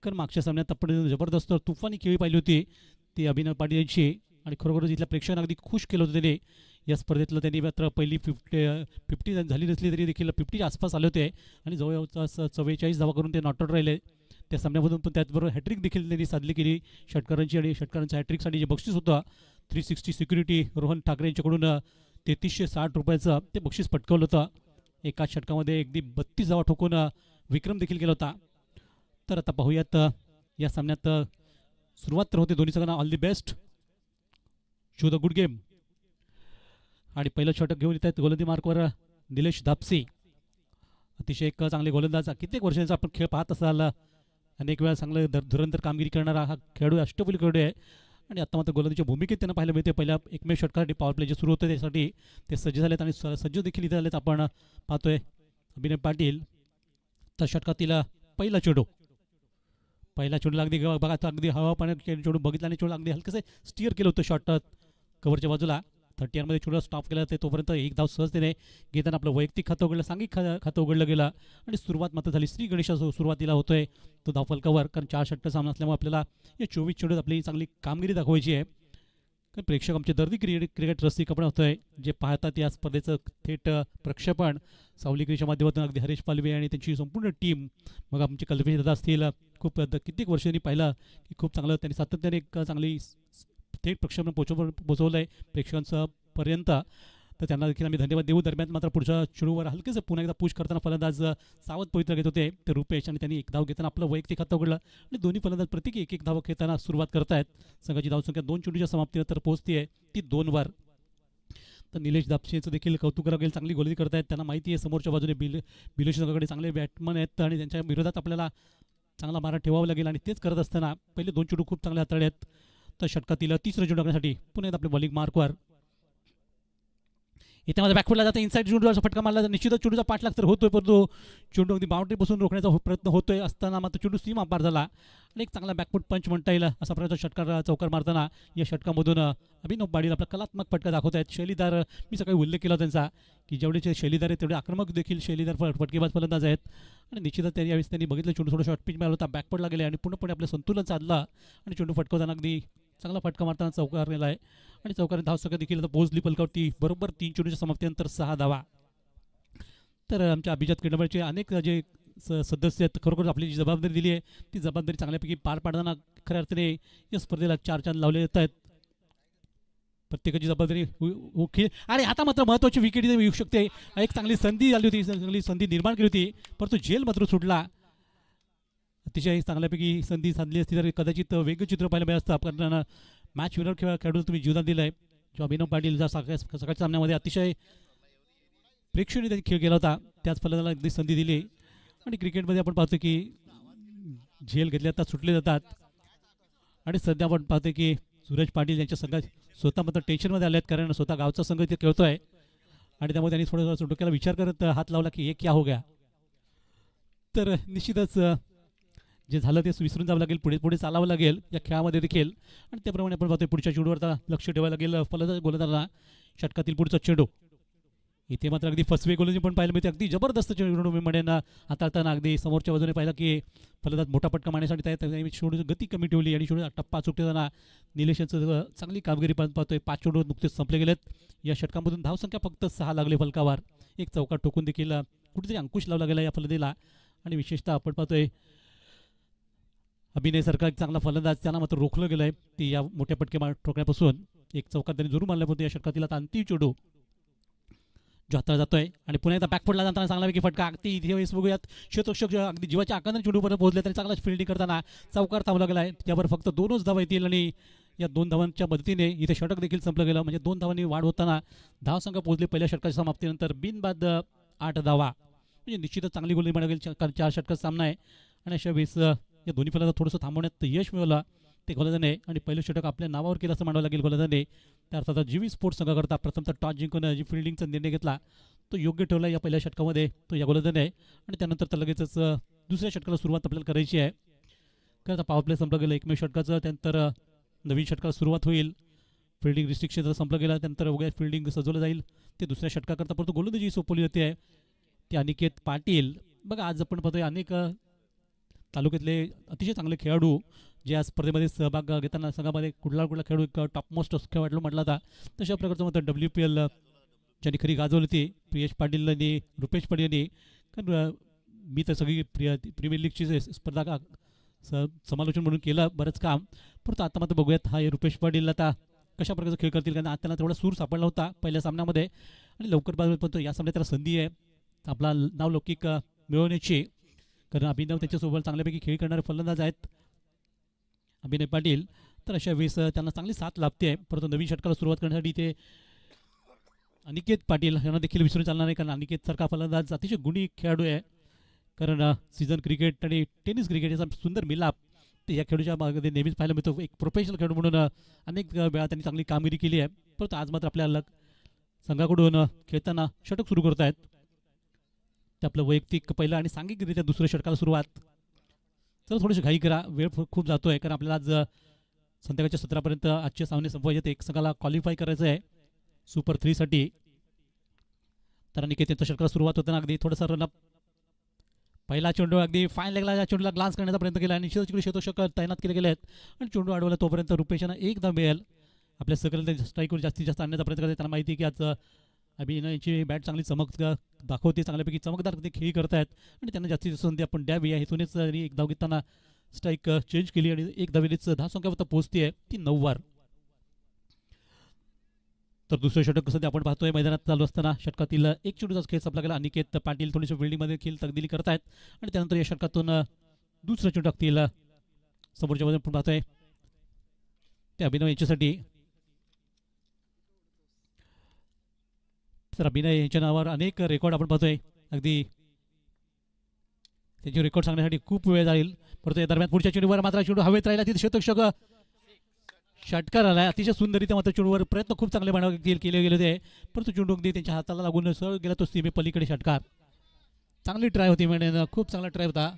कारण मागच्या सामन्यात आपण जबरदस्त तुफानी खेळी पाहिली होती ती अभिनव पाटील यांची, आणि खरोखरच इथल्या प्रेक्षकांना अगदी खुश केलं होतं त्याने. या स्पर्धेतलं त्यांनी मात्र पहिली 50 झाली नसली तरी देखील 50च्या आसपास आले होते आणि जवळजवळ 44 धावा करून ते नॉट आउट राहिले त्या सामन्यामधून. पण त्याचबरोबर हॅट्रिक देखील त्यांनी साधली केली षटकारांची, आणि षटकारांच्या हॅट्रिकसाठी जे बक्षीस होतं 360 सिक्युरिटी रोहन ठाकरे यांच्याकडून 3360 रुपयाचं ते बक्षीस पटकवलं होतं. एकाच षटकामध्ये अगदी 32 धावा ठोकून विक्रम देखील केला होता. तर आता पाहूयात या सामन्यात सुरुवात तर होते दोन्ही संघांना all the best, show the good game. आणि पहिलं षटक घेऊन येत आहेत गोलंदाजी मार्कवर निलेश धापसे, अतिशय एक चांगले गोलंदाज. कित्येक वर्षांचा आपण खेळ पाहत असाल, अनेक वेळा चांगलं धुरंधर कामगिरी करणारा हा खेळाडू अष्टपैलू खेळाडू आहे. आणि आता मात्र गोलंदाजीच्या भूमिकेत त्यांना पाहायला मिळते. पहिल्या एकमेव षटकासाठी पॉवर प्ले जे सुरू होतं त्यासाठी ते सज्ज झालेत आणि सज्ज देखील इथे झालेत. आपण पाहतोय अभिनव पाटील तर षटकातील पहिला चेंडू अगदी बघा अगदी हवा पाण्यात चेंडू बघितला आणि चेंडू अगदी हलकसे स्टिअर केलं होतं शॉट कव्हरच्या बाजूला. 30 मध्ये चेंडू स्टॉप केला ते तोपर्यंत एक धाव सहजतेने घेताना आपलं वैयक्तिक खातं उघडलं, सांघिक खातं उघडलं गेलं आणि सुरुवात मात्र झाली श्री गणेशा सुरुवातीला होतोय तो धावफलकावर. कारण 4 षटकं सामना असल्यामुळे आपल्याला या 24 चेंडूत आपली चांगली कामगिरी दाखवायची आहे. कारण प्रेक्षक आमचे दर्दी क्रिकेट रसिक आपण होतोय जे पाहतात या स्पर्धेचं थेट प्रक्षेपण सावली क्रीच्या माध्यमातून. अगदी हरीश पालवे आणि त्यांची संपूर्ण टीम, मग आमचे कल्पेश दादा असतील, खूप कित्येक वर्षांनी पाहिलं की खूप चांगलं त्यांनी सातत्याने एक चांगली थेट प्रक्षेपण पोचवलं आहे प्रेक्षकांचं पर्यंत. तर त्यांना देखील आम्ही धन्यवाद देऊ. दरम्यान मात्र पुढच्या चेंडूवर हलकेच पुन्हा एकदा पुश करताना फलंदाज सावध पवित्र घेत होते ते रुपेश, आणि त्यांनी एक धाव घेताना आपलं वैयक्तिक खातं उघडलं आणि दोन्ही फलंदाज प्रत्येकी एक धाव घेताना सुरुवात करतायत. संघाची धावसंख्या 2 चेंडूच्या समाप्तीनंतर पोहोचती आहे ती 2 वर. तर निलेश दापशेचं देखील कौतुक करावं लागेल, चांगली गोलंदाजी करतायत. त्यांना माहिती आहे समोरच्या बाजूने बिलोशी संघाकडे चांगले बॅट्समन आहेत आणि त्यांच्या विरोधात आपल्याला चांगला मारा ठेवावा लागेल. आणि तेच करत असताना पहिले 2 चेंडू खूप चांगले हाताळले आहेत. तर षटकातील तिसरं चेंडू टाकण्यासाठी पुन्हा एकदा आपले बॉलिंग मार्कवर इथे माझा बॅकफुटला जातं. इनसाईड चेंडूचा फटका मारला तर निश्चितच चेंडूचा पाठलाग तर होतोय, परंतु चेंडू अगदी बाउंड्रीपासून रोखण्याचा प्रयत्न होतोय असताना मात्र चेंडू सीमा पार झाला आणि एक चांगला बॅकफुट पंच म्हणता येईल असा प्रकारचा षटकार चौकार मारताना या षटकामधून अभिनव पाटील आपला कलात्मक फटका दाखवत आहेत. शैलीदार मी सकाळी उल्लेख केला त्यांचा की जेवढे शैलीदार आहेत तेवढे आक्रमक देखील शैलीदार फटकेबाज फलंदाज आहेत. आणि निश्चितच यावेळेस त्यांनी बघितलं चेंडू थोडं शॉर्ट पिच मिळाला होता, बॅकपडला गेले आणि पूर्णपणे आपलं संतुलन साधलं आणि चेंडू फटकवताना अगदी चांगला फटका मारताना चौकारलेला आहे. आणि चौकार धावसंख्या देखील पोहोचली पलकावरती बरोबर 3 चेंडूच्या समाप्तीनंतर 6 धावा. तर आमच्या अभिजात क्रीडामंडळाचे अनेक जे सदस्य आहेत खरोखर आपली जी जबाबदारी दिली आहे ती जबाबदारी चांगल्यापैकी पार पाडताना खऱ्या अर्थाने या स्पर्धेला 4 चांद लावले जात आहेत. प्रत्येकाची जबाबदारी ओके. आणि आता मात्र महत्त्वाची विकेट येऊ शकते. एक चांगली संधी आली होती, चांगली संधी निर्माण केली होती, परंतु झेल मात्र सुटला. अतिशय चांगल्यापैकी संधी साधली असती तर कदाचित वेगळं चित्र पाहायला मिळालं असतं. कारण मॅच विनर खेळाडू तुम्ही जीवदान दिलं आहे जो अभिनव पाटील ज्या सकाळच्या सामन्यामध्ये अतिशय प्रेक्षणीय त्यांनी खेळ केला होता, त्याच फलंदाजाला अगदी संधी दिली. आणि क्रिकेटमध्ये आपण पाहतो की झेल घेतले जातात, सुटले जातात. आणि सध्या आपण पाहतो की सूरज पाटील यांच्या संघात स्वतः मात्र टेन्शनमध्ये आले आहेत, कारण स्वतः गावचा संघ इथे खेळतो आहे आणि त्यामुळे त्यांनी थोडंसं डोक्याला विचार करत हात लावला की हे क्या हो गया. तर निश्चितच जे झालं ते विसरून जावं लागेल, पुढे चालावं लागेल या खेळामध्ये देखील. आणि त्याप्रमाणे आपण पाहतोय पुढच्या चेंडूवर लक्ष ठेवायला लागेल फलंदाज गोलंदाजांना. षटकातील पुढचा चेंडू इथे मात्र अगदी फसवे गोलंदाजी पण पाहायला मिळते. अगदी जबरदस्त चेंडू म्हणेना हाताळताना अगदी समोरच्या बाजूने पाहिलं की फलंदाज मोठा पटका मारण्यासाठी तयार, चेंडूची गती कमी ठेवली आणि चेंडू टप्पा चुकताना निलेश यांचं चांगली कामगिरी पाहतोय. 5 चेंडू नुकतेच संपले गेलेत. या षटकामधून धावसंख्या फक्त 6 लागले फलकावर. एक चौकार ठोकून देखील कुठेतरी अंकुश लावला गेला या फलंदाजीला. आणि विशेषतः आपण पाहतोय अभिनय सरकार चांगला फलंदाज, त्यांना मात्र रोखलं गेलं आहे ती या मोठ्या फटके ठोकण्यापासून. एक चौकार त्यांनी जरूर मारला होता या षटकातील. आता अंतिम चेंडू जो हाताळला जातोय आणि पुन्हा एकदा बॅकफुटला जाताना चांगल्यापैकी फटका. अगदी इथे वेळेस बघूयात क्षेत्ररक्षक अगदी जीवाच्या आकांतर चेंडूपर्यंत पोहोचले तरी चांगला फिल्डिंग करताना चौकार थांबला गेला आहे. त्यावर फक्त 2च धावा येतील आणि या 2 धावांच्या मदतीने इथे षटक देखील संपलं गेलं. म्हणजे 2 धावांनी वाढ होताना धावसंख्या पोहोचली पहिल्या षटकाच्या समाप्तीनंतर बिनबाद 8 धावा. म्हणजे निश्चितच चांगली गोलंदाजी म्हणावी लागेल, कारण 4 षटकाचा सामना आहे. आणि अशा वेळेस या दोन्ही फलंदाज थोडंसं थांबवण्यात यश मिळवलं ते गोलंदाजाने आणि पहिलं षटक आपल्या नावावर केलं असं म्हणावं लागेल गोलंदाजाने. त्या अर्थात जीवी स्पोर्ट्स संघाकरता प्रथमतः टॉस जिंकून जी फिल्डिंगचा निर्णय घेतला तो योग्य ठेवला या पहिल्या षटकामध्ये तो या गोलंदाजाने. आणि त्यानंतर तर लगेचच दुसऱ्या षटकाला सुरुवात आपल्याला करायची आहे. कारण आता पॉवर प्ले संपलं गेलं एकमेव षटकाचं, त्यानंतर नवीन षटकाला सुरुवात होईल. फिल्डिंग रिस्ट्रिक्शन संपलं गेलं त्यानंतर वगैरे फिल्डिंग सजवलं जाईल ते दुसऱ्या षटकाकरता, परंतु गोलंदाजी सोपवली जाते आहे ती अनिकेत पाटील. बघा आज आपण पाहतोय अनेक तालुक्यातले अतिशय चांगले खेळाडू जे या स्पर्धेमध्ये सहभाग घेताना संघामध्ये कुठला कुठला खेळाडू एक टॉपमोस्ट खेळाडू म्हटला होता, तशा प्रकारचं मग WPL ज्यांनी खरी गाजवली ती PS पाटील आणि रुपेश पाटील यांनी. कारण मी तर सगळी प्रीमियर लीगची स्पर्धा समालोचन म्हणून केलं बरंच काम, परंतु आता मात्र बघूयात हा रुपेश पाटील आता कशा प्रकारचा खेळ करतील. कारण आता त्यांना तेवढा सूर सापडला होता पहिल्या सामन्यामध्ये आणि लवकर पण या सामन्यात त्याला संधी आहे आपला नावलौकिक मिळवण्याची. कारण अभिनव त्याच्यासोबत चांगल्यापैकी खेळ करणारे फलंदाज आहेत अभिनय पाटील. तर अशा वेळेस त्यांना चांगली साथ लाभते आहे. परंतु नवीन षटकाला सुरुवात करण्यासाठी ते अनिकेत पाटील यांना देखील विसरून चालणार नाही, कारण अनिकेत सारखा फलंदाज अतिशय गुणी खेळाडू आहे. कारण सीझन क्रिकेट आणि टेनिस क्रिकेट याचा सुंदर मिलाप ते या खेळाडूच्या मध्ये नेहमीच पाहायला मिळतो. एक प्रोफेशनल खेळाडू म्हणून अनेक वेळा त्यांनी चांगली कामगिरी केली आहे. परंतु आज मात्र आपल्या संघाकडून खेळताना षटक सुरू करत आहेत. ते आपलं वैयक्तिक पहिलं आणि सांघिकरित्या दुसऱ्या षटकाला सुरुवात. चला थोडीशी घाई करा, वेळ खूप जातोय, कारण आपल्याला आज संध्याकाळच्या 17पर्यंत आजचे सामने संपवायचे. एक संघाला क्वालिफाय करायचं आहे सुपर 3साठी. तर अनिकेत त्यांच्या षटकाला सुरुवात होताना अगदी थोडंसं रनअप पहिला चेंडू अगदी फाईन लेगला या चेंडूला ग्लान्स करण्याचा प्रयत्न केला आणि निश्चितच तिकडे शतक तैनात केले गेले आहेत आणि चेंडू अडवला. तोपर्यंत रुपेशांना एकदा मिळेल आपल्या सहकारी स्ट्राईकवर जास्तीत जास्त आणण्याचा प्रयत्न करतात. त्यांना माहिती आहे की आज अभिनयची बॅट चांगली चमक दाखवते, चांगल्यापैकी चमकदार ते खेळी करतायत आणि त्यांना जास्तीत जास्त संधी आपण द्यावी या हेतूनेच एक धाव घेताना स्ट्राईक चेंज केली आणि एक धावेनेच 10 संख्यावर पोहोचते आहे ती 9 वर. तर दुसरं षटक कसं ते आपण पाहतोय मैदानात चालू असताना षटकातील एक चेंडूचा खेळ संपला गेला. अनिकेत पाटील थोडीशी फिल्डिंगमध्ये खेळ तकदिली करतायत आणि त्यानंतर या षटकातून दुसरं चेंडू टाकतील समोरच्या बाजूने आपण पाहतोय ते अभिनव यांच्यासाठी. तर अभिनय यांच्या नावावर अनेक रेकॉर्ड आपण पाहतोय, अगदी त्यांचे रेकॉर्ड सांगण्यासाठी खूप वेळ जाईल. परंतु या दरम्यान पुढच्या चेंडूवर मात्र चेंडू हवेत राहिला, तिथे शतक षटकार आला. अतिशय सुंदररित्या मात्र चेंडूवर प्रयत्न खूप चांगले केले गेले होते, परंतु चेंडू अगदी त्यांच्या हाताला लागून सरळ गेला तो सीमे पलीकडे षटकार. चांगली ट्राय होती म्हणजे खूप चांगला ट्राय होता.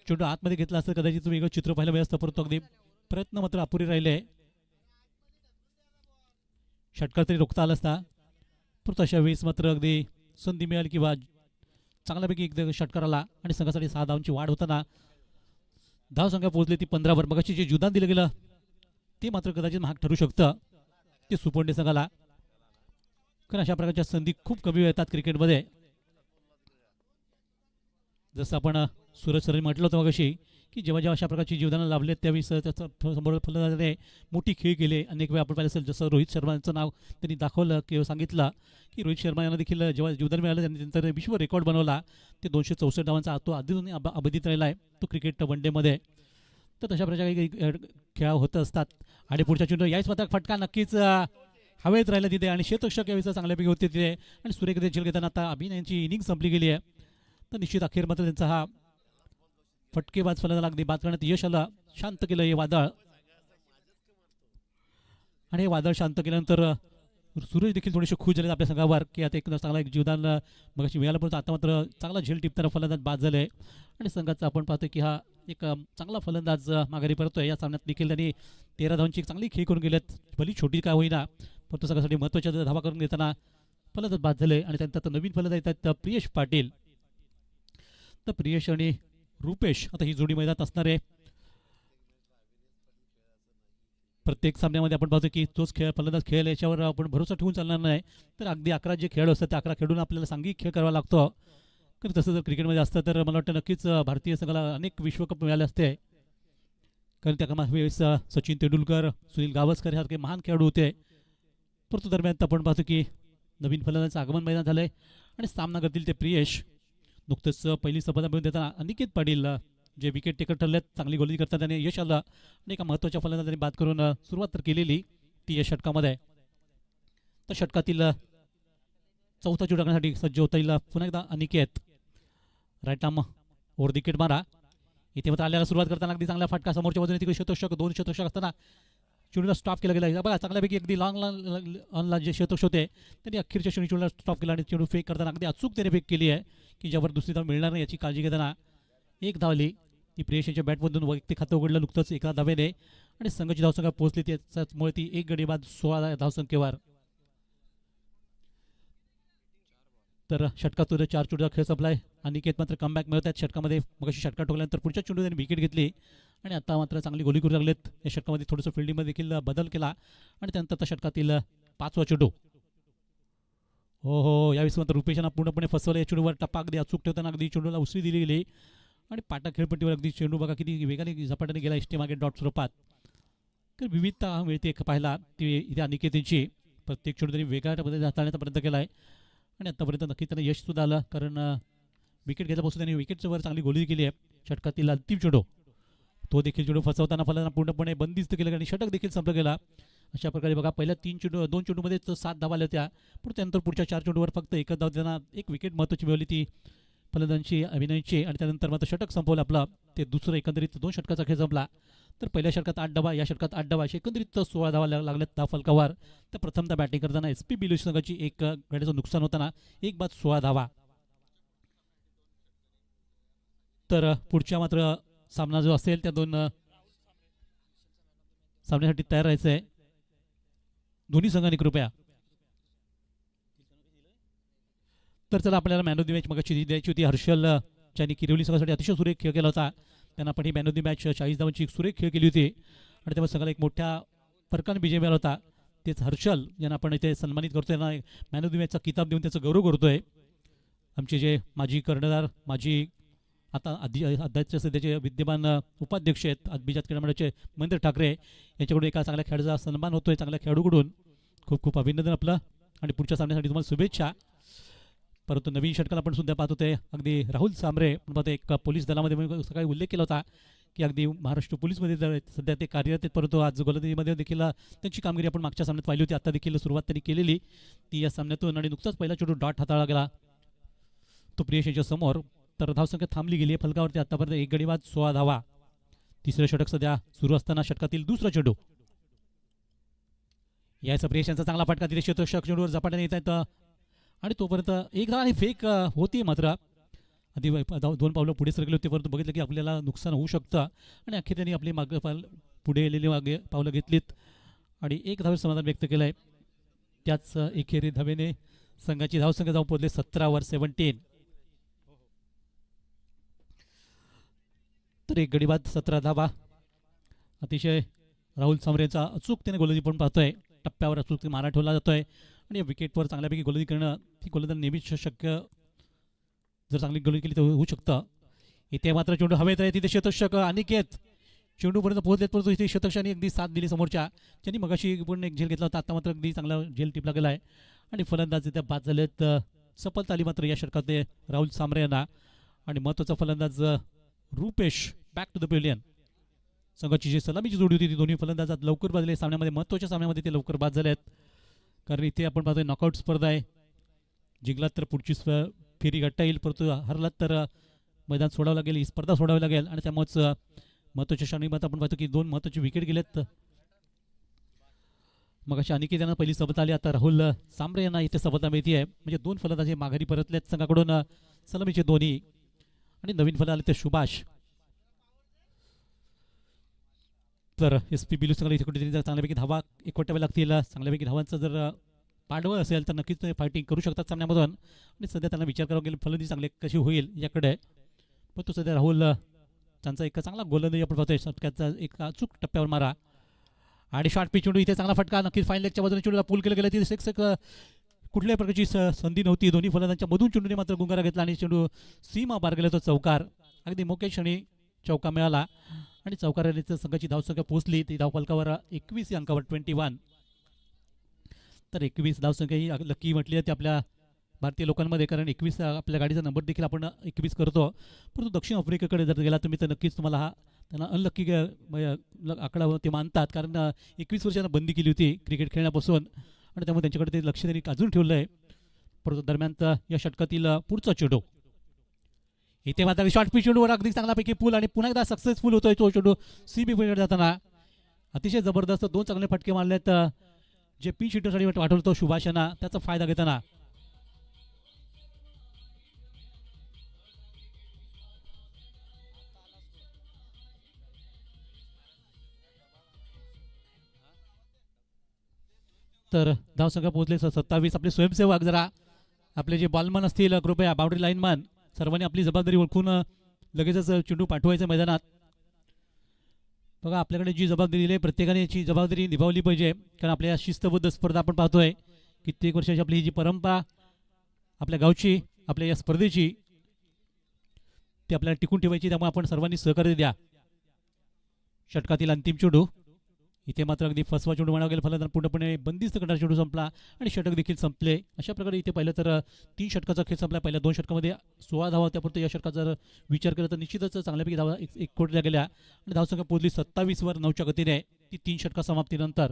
चेंडू आतमध्ये घेतला असतं कदाचित वेगळं चित्र पाहायला मिळत असतं, परंतु अगदी प्रयत्न मात्र अपुरे राहिले. षटकार तरी रोखता आला असता, परंतु अशा वेळेस मात्र अगदी संधी मिळाली किंवा चांगल्यापैकी एक षटकार आला आणि संघासाठी 6 धावांची वाढ होताना धाव संख्या पोहोचली ती 15 वर. मगाशी जे जुदान दिलं गेलं ते मात्र कदाचित महाग ठरू शकतं ते सुपोंडे संघाला, कारण अशा प्रकारच्या संधी खूप कमी येतात क्रिकेटमध्ये. जसं आपण सूरज सरांनी म्हटलं होतं मगाशी की जेव्हा जेव्हा अशा प्रकारची जीवदानं लाभले त्यावेळी त्याचा समोर फलंदाजाने मोठी खेळ केले. अनेक वेळा आपण पाहिलं असेल, जसं रोहित शर्माचं नाव त्यांनी दाखवलं किंवा सांगितलं की रोहित शर्मा यांना देखील जेव्हा जीवदान मिळालं त्यांनी त्यांचा विश्व रेकॉर्ड बनवला. ते 264 धावांचा तो अजूनही अबाधित राहिला आहे तो क्रिकेट वनडेमध्ये. तर तशा प्रकारे काही खेळ होत असतात आणि पुढच्या चेंडू याच मात्र फटका नक्कीच हवेत राहिला तिथे आणि शतक यावेळेस चांगल्यापैकी होते तिथे आणि सुरेख देखील घेताना आता अभिनयांची इनिंग संपली गेली आहे. तर निश्चित अखेर मात्र त्यांचा हा फटकेबाज फलंदाज अगदी बाद करण्यात यश आलं. शांत केलं हे वादळ आणि हे वादळ शांत केल्यानंतर सूरज देखील थोडेसे खुश झाले आपल्या संघावर की आता एक चांगला एक जीवदान मगाशी मिळालं, परंतु आता मात्र चांगला झेल टिपताना फलंदाज बाद झाले आणि संघाचा आपण पाहतोय की हा एक चांगला फलंदाज माघारी परतोय. या सामन्यात देखील त्यांनी 13 धावांची चांगली खेळ करून गेल्यात, भली छोटी काय होईना, परंतु संघासाठी महत्त्वाच्या धावा करून घेताना फलंदाज बाद झाले आणि त्यानंतर नवीन फलंदाज येतात प्रियेश पाटील. तर प्रियेश आणि रुपेश आता ही जोडी मैदानात असणार आहे. प्रत्येक सामन्यामध्ये आपण पाहतो की तोच फलंदाज खेळ याच्यावर आपण भरोसा ठेवून चालणार नाही. तर अगदी 11 जे खेळ असतात ते 11 खेळून आपल्याला सांघिक खेळ करावा लागतो. तर तसं जर क्रिकेटमध्ये असतं तर मला वाटतं नक्कीच भारतीय संघाला अनेक विश्वकप मिळाले असते, कारण त्या वेळेस सचिन तेंडुलकर, सुनील गावस्कर सारखे महान खेळाडू होते. परंतु दरम्यान आपण पाहतो की नवीन फलंदाजाचं आगमन मैदान झालंय आणि सामना करतील ते प्रियेश. नुकतंच पहिली सफलता मिळवून देताना अनिकेत पाटील जे विकेट टेकर ठरलेत, चांगली गोलंदाजी करतात त्यांनी यश आलं आणि एका महत्त्वाच्या फलंदाजांनी बाद करून सुरुवात तर केलेली ती या षटकामध्ये. तर षटकातील चौथा चेंडू टाकण्यासाठी सज्ज होता येईल पुन्हा एकदा Aniket. Right arm over wicket मारा. इथे मात्र आल्याला सुरुवात करताना अगदी चांगला फटका समोरच्या बाजूने तिकडे शतक 2 शतक असताना चेंडूला स्टॉप केला गेला. बघा चांगल्यापैकी अगदी लॉंग ऑनला जे शतक होते त्यांनी अखेरच्या क्षणी चेंडूला स्टॉप केला आणि चेंडू फेक करताना अगदी अचूक त्याने फेक केली आहे की ज्यावर दुसरी धाव मिळणार नाही याची काळजी घेताना एक धावली ती प्रियेश यांच्या बॅटमधून वैयक्तिक खातं उघडलं नुकतंच एका धावेने आणि संघाची धावसंख्या पोहोचली त्याच्यामुळे ती एक गडी बाद 16 धावसंख्येवर. तर षटकातून 4 चेंडूचा खेळ संपलाय. अनिकेत मात्र कमबॅक मिळत आहेत षटकामध्ये. मगाशी षटका ठोकल्यानंतर पुढच्या चेंडू त्यांनी विकेट घेतली आणि आता मात्र चांगली गोली करू लागलेत. या षटकामध्ये थोडंसं फिल्डिंगमध्ये देखील बदल केला आणि त्यानंतर आता षटकातील 5वा चेंडू. हो हो, यावेळेस मात्र रुपेशांना पूर्णपणे फसवलं. या चेंडूवर टप्पा अगदी अचूक ठेवताना अगदी चेंडूला उसळी दिली गेली आणि पाटा खेळपट्टीवर अगदी चेंडू बघा किती वेगाने झपाट्याने गेला एस टी मागे डॉट स्वरूपात. तर विविधता मिळते पाहायला ती इथे अनिकेतींची. प्रत्येक चेंडू त्यांनी वेगळ्या पद्धतीने हाताळण्याचा प्रयत्न केला आहे आणि आत्तापर्यंत नक्की त्यांना यशसुद्धा आलं, कारण विकेट घेतल्यापासून त्यांनी विकेटच्या वर चांगली गोली केली आहे. षटकातील अंतिम चेंडू तो देखील चेंडू फसवताना फलंदाजांना पूर्णपणे बंदिस्त केलं आणि षटक देखील संपलं गेला. अशा प्रकारे बघा पहिल्या 2 चेंडूमध्येच 7 धावा आल्या होत्या, पण त्यानंतर पुढच्या 4 चेंडूवर फक्त एकच धाव त्यांना एक विकेट महत्त्वाची मिळवली ती फलंदाजांची अभिनयची आणि त्यानंतर मात्र षटक संपवलं आपलं. ते दुसरं एकंदरीत 2 षटकाचा खेळ संपला. तर पहिल्या षटकात 8 धावा, या षटकात 8 धावा, असे एकंदरीत 16 धावा लागल्यात धाव फलकावर. तर प्रथमतः बॅटिंग करताना SP बिलोची संघाची एक गड्याचं नुकसान होताना एक बाद 16 धावा. तर पुढच्या मात्र सामना जो असेल त्या 2 सामन्यासाठी तयार राहायचं आहे दोन्ही संघांनी कृपया. तर चला आपल्याला मॅन ऑफ द मॅच मगाशी द्यायची होती. हर्षल ज्यांनी किरवली संघासाठी अतिशय सुरेख खेळ केला होता, त्यांना पण he man of the match 40 धावांची सुरेख खेळ केली होती आणि त्यामुळे संघाला एक मोठ्या फरकाने विजय मिळाला होता. तेच हर्षल यांना आपण इथे सन्मानित करतोय, त्यांना मॅन ऑफ द मॅचचा किताब देऊन त्याचा गौरव करतोय. आमचे जे माजी कर्णधार, माजी आता अध्यक्ष सध्याचे विद्यमान उपाध्यक्ष आहेत अभिजात क्रीडा मंडळाचे महेंद्र ठाकरे यांच्याकडून एका चांगल्या खेळाडूचा सन्मान होतोय. चांगल्या खेळाडूकडून खूप खूप अभिनंदन आपलं आणि पुढच्या सामन्यासाठी तुम्हाला शुभेच्छा. परंतु नवीन षटकाला आपण सुद्धा पाहत होते अगदी राहुल सांबरे पाहतो एक पोलीस दलामध्ये सकाळी उल्लेख केला होता की अगदी महाराष्ट्र पोलीसमध्ये सध्या ते कार्यरत आहेत, परंतु आज गोलंदाजीमध्ये देखील त्यांची कामगिरी आपण मागच्या सामन्यात पाहिली होती. आता देखील सुरुवात त्यांनी केलेली ती या सामन्यातून आणि नुकताच पहिला चेंडू डॉट हाताळला गेला तो प्रियेश यांच्या समोर. तर धावसंख्या थांबली गेली आहे फलकावरती आतापर्यंत एक गडी बाद 16 धावा. तिसरं षटक सध्या सुरू असताना षटकातील दुसरा चेंडू याचा प्रियेश यांचा चांगला फटका तिथे शतक चेंडूवर झपाट्याने येत आहेत आणि तोपर्यंत एक धाव आणि फेक होती मात्र आधी 2 पावलं पुढे सरकले होते, परंतु बघितलं की आपल्याला नुकसान होऊ शकतं आणि अखेर त्यांनी आपली मागे पुढे गेलेली मागे पावलं घेतलीत आणि एक धावेवर समाधान व्यक्त केलं आहे. त्याच एकेरी धावेने संघाची धावसंख्या जाऊन पोहोचले 17वर 17. तर एक गडी बाद 17 धावा. अतिशय राहुल सांबरे यांचा अचूकतेने गोलंदाजी पण पाहतोय, टप्प्यावर अचूक मारा ठेवला जातोय आणि विकेटवर चांगल्यापैकी गोलंदाजी करणं ही गोलंदाज नेहमीच शक्य, जर चांगली गोलंदाजी केली तर होऊ शकतं. इथे मात्र चेंडू हवेत आहे, तिथे शतक अनिकेत चेंडूपर्यंत पोहोचलेत, परंतु इथे शतकशाने अगदी साथ दिली समोरच्या, ज्यांनी मगाशी पण एक झेल घेतला होता, आता मात्र अगदी चांगला झेल टिपला गेला आहे आणि फलंदाज इथे बाद झालेत. सफलता आली मात्र या षटकात राहुल सांबरे यांना आणि महत्त्वाचा फलंदाज Rupesh back to the pavilion. संघाची जी सलामीची जोडी होती ती दोन्ही फलंदाजात लवकर बाजले सामन्यामध्ये, महत्त्वाच्या सामन्यामध्ये ते लवकर बाद झाले आहेत, कारण इथे आपण पाहतोय नॉकआउट स्पर्धा आहे. जिंकलात तर पुढची फेरी गाठता येईल, परंतु हरलात तर मैदान सोडावं लागेल, ही स्पर्धा सोडावी लागेल आणि त्यामुळेच महत्त्वाच्या क्षणीमध्ये आपण पाहतो की 2 महत्त्वाचे विकेट गेलेत. मग अशा अनिकेत यांना पहिली सफलता आली, आता राहुल सांबरे यांना इथे सफलता मिळते आहे, म्हणजे 2 फलंदाज माघारी परतलेत संघाकडून सलामीचे दोन्ही आणि नवीन फलंदाज आले ते सुभाष. तर SP बिलू संघाला इथे कुठेतरी जर चांगल्यापैकी धावा एकवटाव्या लागतील, चांगल्यापैकी धावांचं जर पाडवं असेल तर नक्कीच ते फायटिंग करू शकतात सामन्यामधून आणि सध्या त्यांना विचार करावा लागेल फलंदाजी चांगली कशी होईल याकडे. पण तो सध्या राहुल त्यांचा एक चांगला गोलंदाजी आपण पाहतोय, षटकाचा एक अचूक टप्प्यावर मारा आणि शॉर्ट पिच चेंडू इथे चांगला फटका, नक्कीच फाईन लेगच्या बाजूने चेंडूला पूल केलं गेलं, तिथे कुठल्याही प्रकारची संधी नव्हती. दोन्ही फलंदाजांच्या मधून चेंडूने मात्र गुंगारा घेतला आणि चेंडू सीमा पार गेला, तो चौकार. अगदी मोक्या क्षणी चौका मिळाला आणि चौकाराच्या संघाची धावसंख्या पोहोचली ती धावफलकावर 21 अंकावर 21. तर 21 धावसंख्या ही लकी म्हटली आहे ती आपल्या भारतीय लोकांमध्ये, कारण 21 आपल्या गाडीचा नंबर देखील आपण 21 करतो, परंतु दक्षिण आफ्रिकेकडे जर गेला तुम्ही तर नक्कीच तुम्हाला हा त्यांना अनलक्की आकडा ते मानतात, कारण 21 वर्षांना बंदी केली होती क्रिकेट खेळण्यापासून आणि त्यामुळे त्यांच्याकडे ते लक्ष त्यांनी अजून ठेवलं आहे. परंतु दरम्यान या षटकातील पुढचा चेंडू इथे मात्र शॉर्ट पिच चेंडूवर अगदी चांगल्यापैकी पूल आणि पुन्हा एकदा सक्सेसफुल होतोय तो चेंडू सीबी पुढे जाताना. अतिशय जबरदस्त 2 चांगले फटके मारलेत जे पिच हिटरसाठी वाटवतो सुभाष यांना, त्याचा फायदा घेताना. तर धावसंख्या पोहोचले 27. आपले स्वयंसेवक जरा आपले जे बॉलमन असतील कृपया बाउंड्री लाईनमन सर्वांनी आपली जबाबदारी ओळखून लगेचच चेंडू पाठवायचा मैदानात. बघा आपल्याकडे जी जबाबदारी दिली आहे प्रत्येकाने याची जबाबदारी निभावली पाहिजे, कारण आपल्या शिस्तबद्ध स्पर्धा आपण पाहतोय. कित्येक वर्षाची आपली ही जी परंपरा आपल्या गावची आपल्या या स्पर्धेची ती आपल्याला टिकून ठेवायची, त्यामुळे आपण सर्वांनी सहकार्य द्या. षटकातील अंतिम चेंडू इथे मात्र अगदी फसवा चेंडू म्हणावा गेला, फलंदाज पूर्णपणे बंदिस्त करणारा चेंडू संपला आणि षटक देखील संपले. अशा प्रकारे इथे पाहिलं तर 3 षटकाचा खेळ संपला. पहिल्या 2 षटकामध्ये 16 धावा होत्या, परंतु या षटकात जर विचार केला तर निश्चितच चांगल्यापैकी धावा एक कोटल्या गेल्या आणि धावसंख्या पोहोचली 27 वर 9च्या गतीने ती 3 षटका समाप्तीनंतर.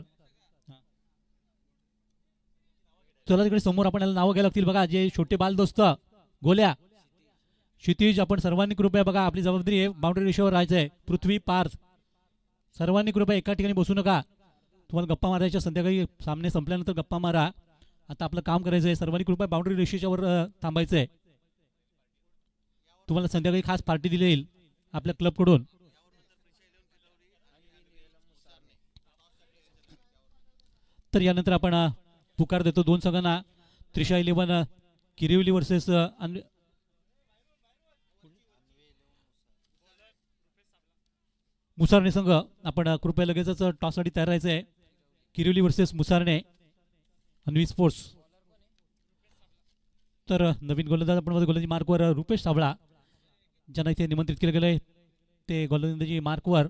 चला तिकडे समोर आपण याला नावं घ्यायला लागतील. बघा जे छोटे बाल दोस्त गोल्या क्षितिज, आपण सर्वांनी कृपया बघा आपली जबाबदारी आहे बाउंड्री रेषेवर राहायचं आहे. पृथ्वी पार्थ सर्वांनी कृपया एका ठिकाणी बसू नका. तुम्हाला गप्पा मारायच्या, संध्याकाळी सामने संपल्यानंतर गप्पा मारा. आता आपलं काम करायचं आहे. सर्वांनी कृपया बाउंड्री रेषेच्या वर थांबायचं आहे. तुम्हाला संध्याकाळी खास पार्टी दिली जाईल आपल्या क्लबकडून. तर यानंतर आपण पुकार देतो 2 संघांना. त्रिशा 11 किरिवली वर्सेस मुसारणे संघ. आपण कृपया लगेचच टॉससाठी तयार राहायचं आहे. किरिवली वर्सेस मुसारणे अन्वी स्पोर्ट्स. तर नवीन गोलंदाज आपण गोलंदाजी मार्कवर रुपेश साबळा ज्यांना इथे निमंत्रित केलं गेलं आहे ते गोलंदाजी मार्कवर.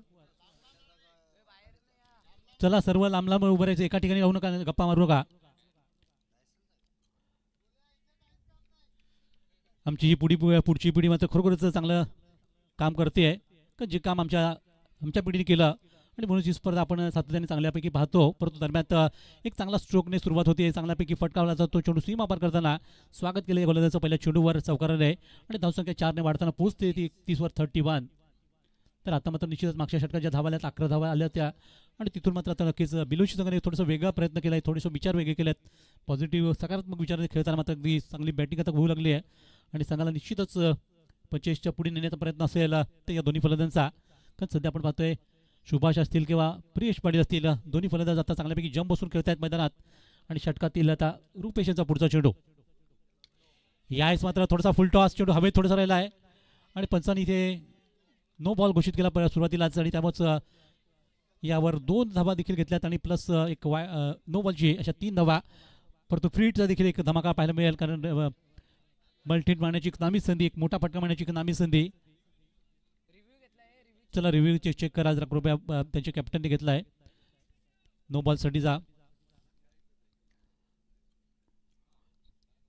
चला सर्व लांब लांब उभं राहायचं, एका ठिकाणी राहू नका, गप्पा मारू नका. आमची ही पुढची पिढी मात्र खरोखरच चांगलं काम करते आहे, जे काम आमच्या पिढीने केलं आणि म्हणून ही स्पर्धा आपण सातत्याने चांगल्यापैकी पाहतो. परंतु दरम्यान एक चांगला स्ट्रोकने सुरुवात होते, चांगल्यापैकी फटकावला जातो. चेंडू सीमा पार करताना स्वागत केले गोलंदाजाचं पहिल्या चेंडूवर चौकाराने आणि धावसंख्या 4ने वाढताना पोहोचते ती 30 वर 31. तर आता मात्र निश्चितच मागच्या षटकात ज्या धावा आल्या 11 धावा आल्या त्या आणि तिथून मात्र आता नक्कीच बिलोची संघाने थोडासा वेगळा प्रयत्न केला आहे, थोडेसे विचार वेगळे केलेत. पॉझिटिव्ह सकारात्मक विचार खेळताना मात्र अगदी चांगली बॅटिंग आता होऊ लागली आहे आणि संघाला निश्चितच 45च्या पुढे नेण्याचा प्रयत्न असेल ते या दोन्ही फलंदाजांचा. कारण सध्या आपण पाहतोय सुभाष असतील किंवा प्रियेश पाटील असतील, दोन्ही फलंदाज आता चांगल्यापैकी जंप बसून खेळत आहेत मैदानात. आणि षटकातील आता रुपेशांचा पुढचा चेंडू यावेळेस मात्र थोडासा फुल टॉस चेंडू हवेत थोडासा राहिला आहे आणि पंचांनी इथे नो बॉल घोषित केला सुरुवातीलाच आणि त्यामुळेच यावर 2 धावा देखील घेतल्यात आणि प्लस एक नो बॉलची अशा 3 धावा. परंतु फ्रीटचा देखील एक धमाका पाहायला मिळेल, कारण मल्टीट मारण्याची एक नामी संधी, एक मोठा फटका मारण्याची एक नामी संधी. चला रिव्ह्यू चेक करा जरा कृपया. त्यांच्या कॅप्टनने घेतला आहे नो बॉलसाठीचा.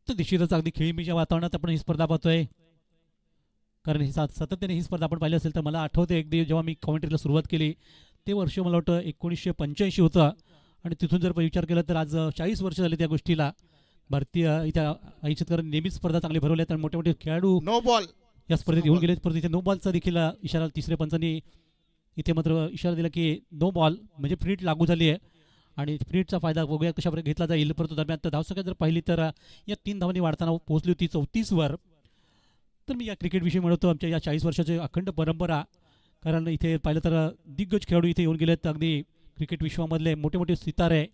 तर निश्चितच अगदी खेळीमेच्या वातावरणात आपण ही स्पर्धा पाहतोय, कारण ही सातत्याने ही स्पर्धा आपण पाहिली असेल तर मला आठवते अगदी जेव्हा मी कॉमेंट्रीला सुरुवात केली ते वर्ष मला वाटतं 1985 होतं आणि तिथून जर विचार केला तर आज 40 वर्ष झाली त्या गोष्टीला. भारतीय इथे आयोजकांनी नेहमीच स्पर्धा चांगली भरवल्या आणि मोठे मोठे खेळाडू नो बॉल या स्पर्धेत येऊन गेले. परंतु इथे नो बॉलचा देखील इशारा तिसऱ्या पंचांनी इथे मात्र इशारा दिला की नो बॉल म्हणजे फ्रीट लागू झाली आहे आणि फ्रीटचा फायदा बघूया कशा प्रकारे घेतला जाईल. परंतु दरम्यान धावसंख्या जर पाहिली तर या 3 धावांनी वाढताना पोहोचली होती 34 वर. तर मी या क्रिकेटविषयी म्हणतो आमच्या या 40 वर्षाची अखंड परंपरा, कारण इथे पाहिलं तर दिग्गज खेळाडू इथे येऊन गेलेत. अगदी क्रिकेट विश्वामधले मोठे मोठे सितारे,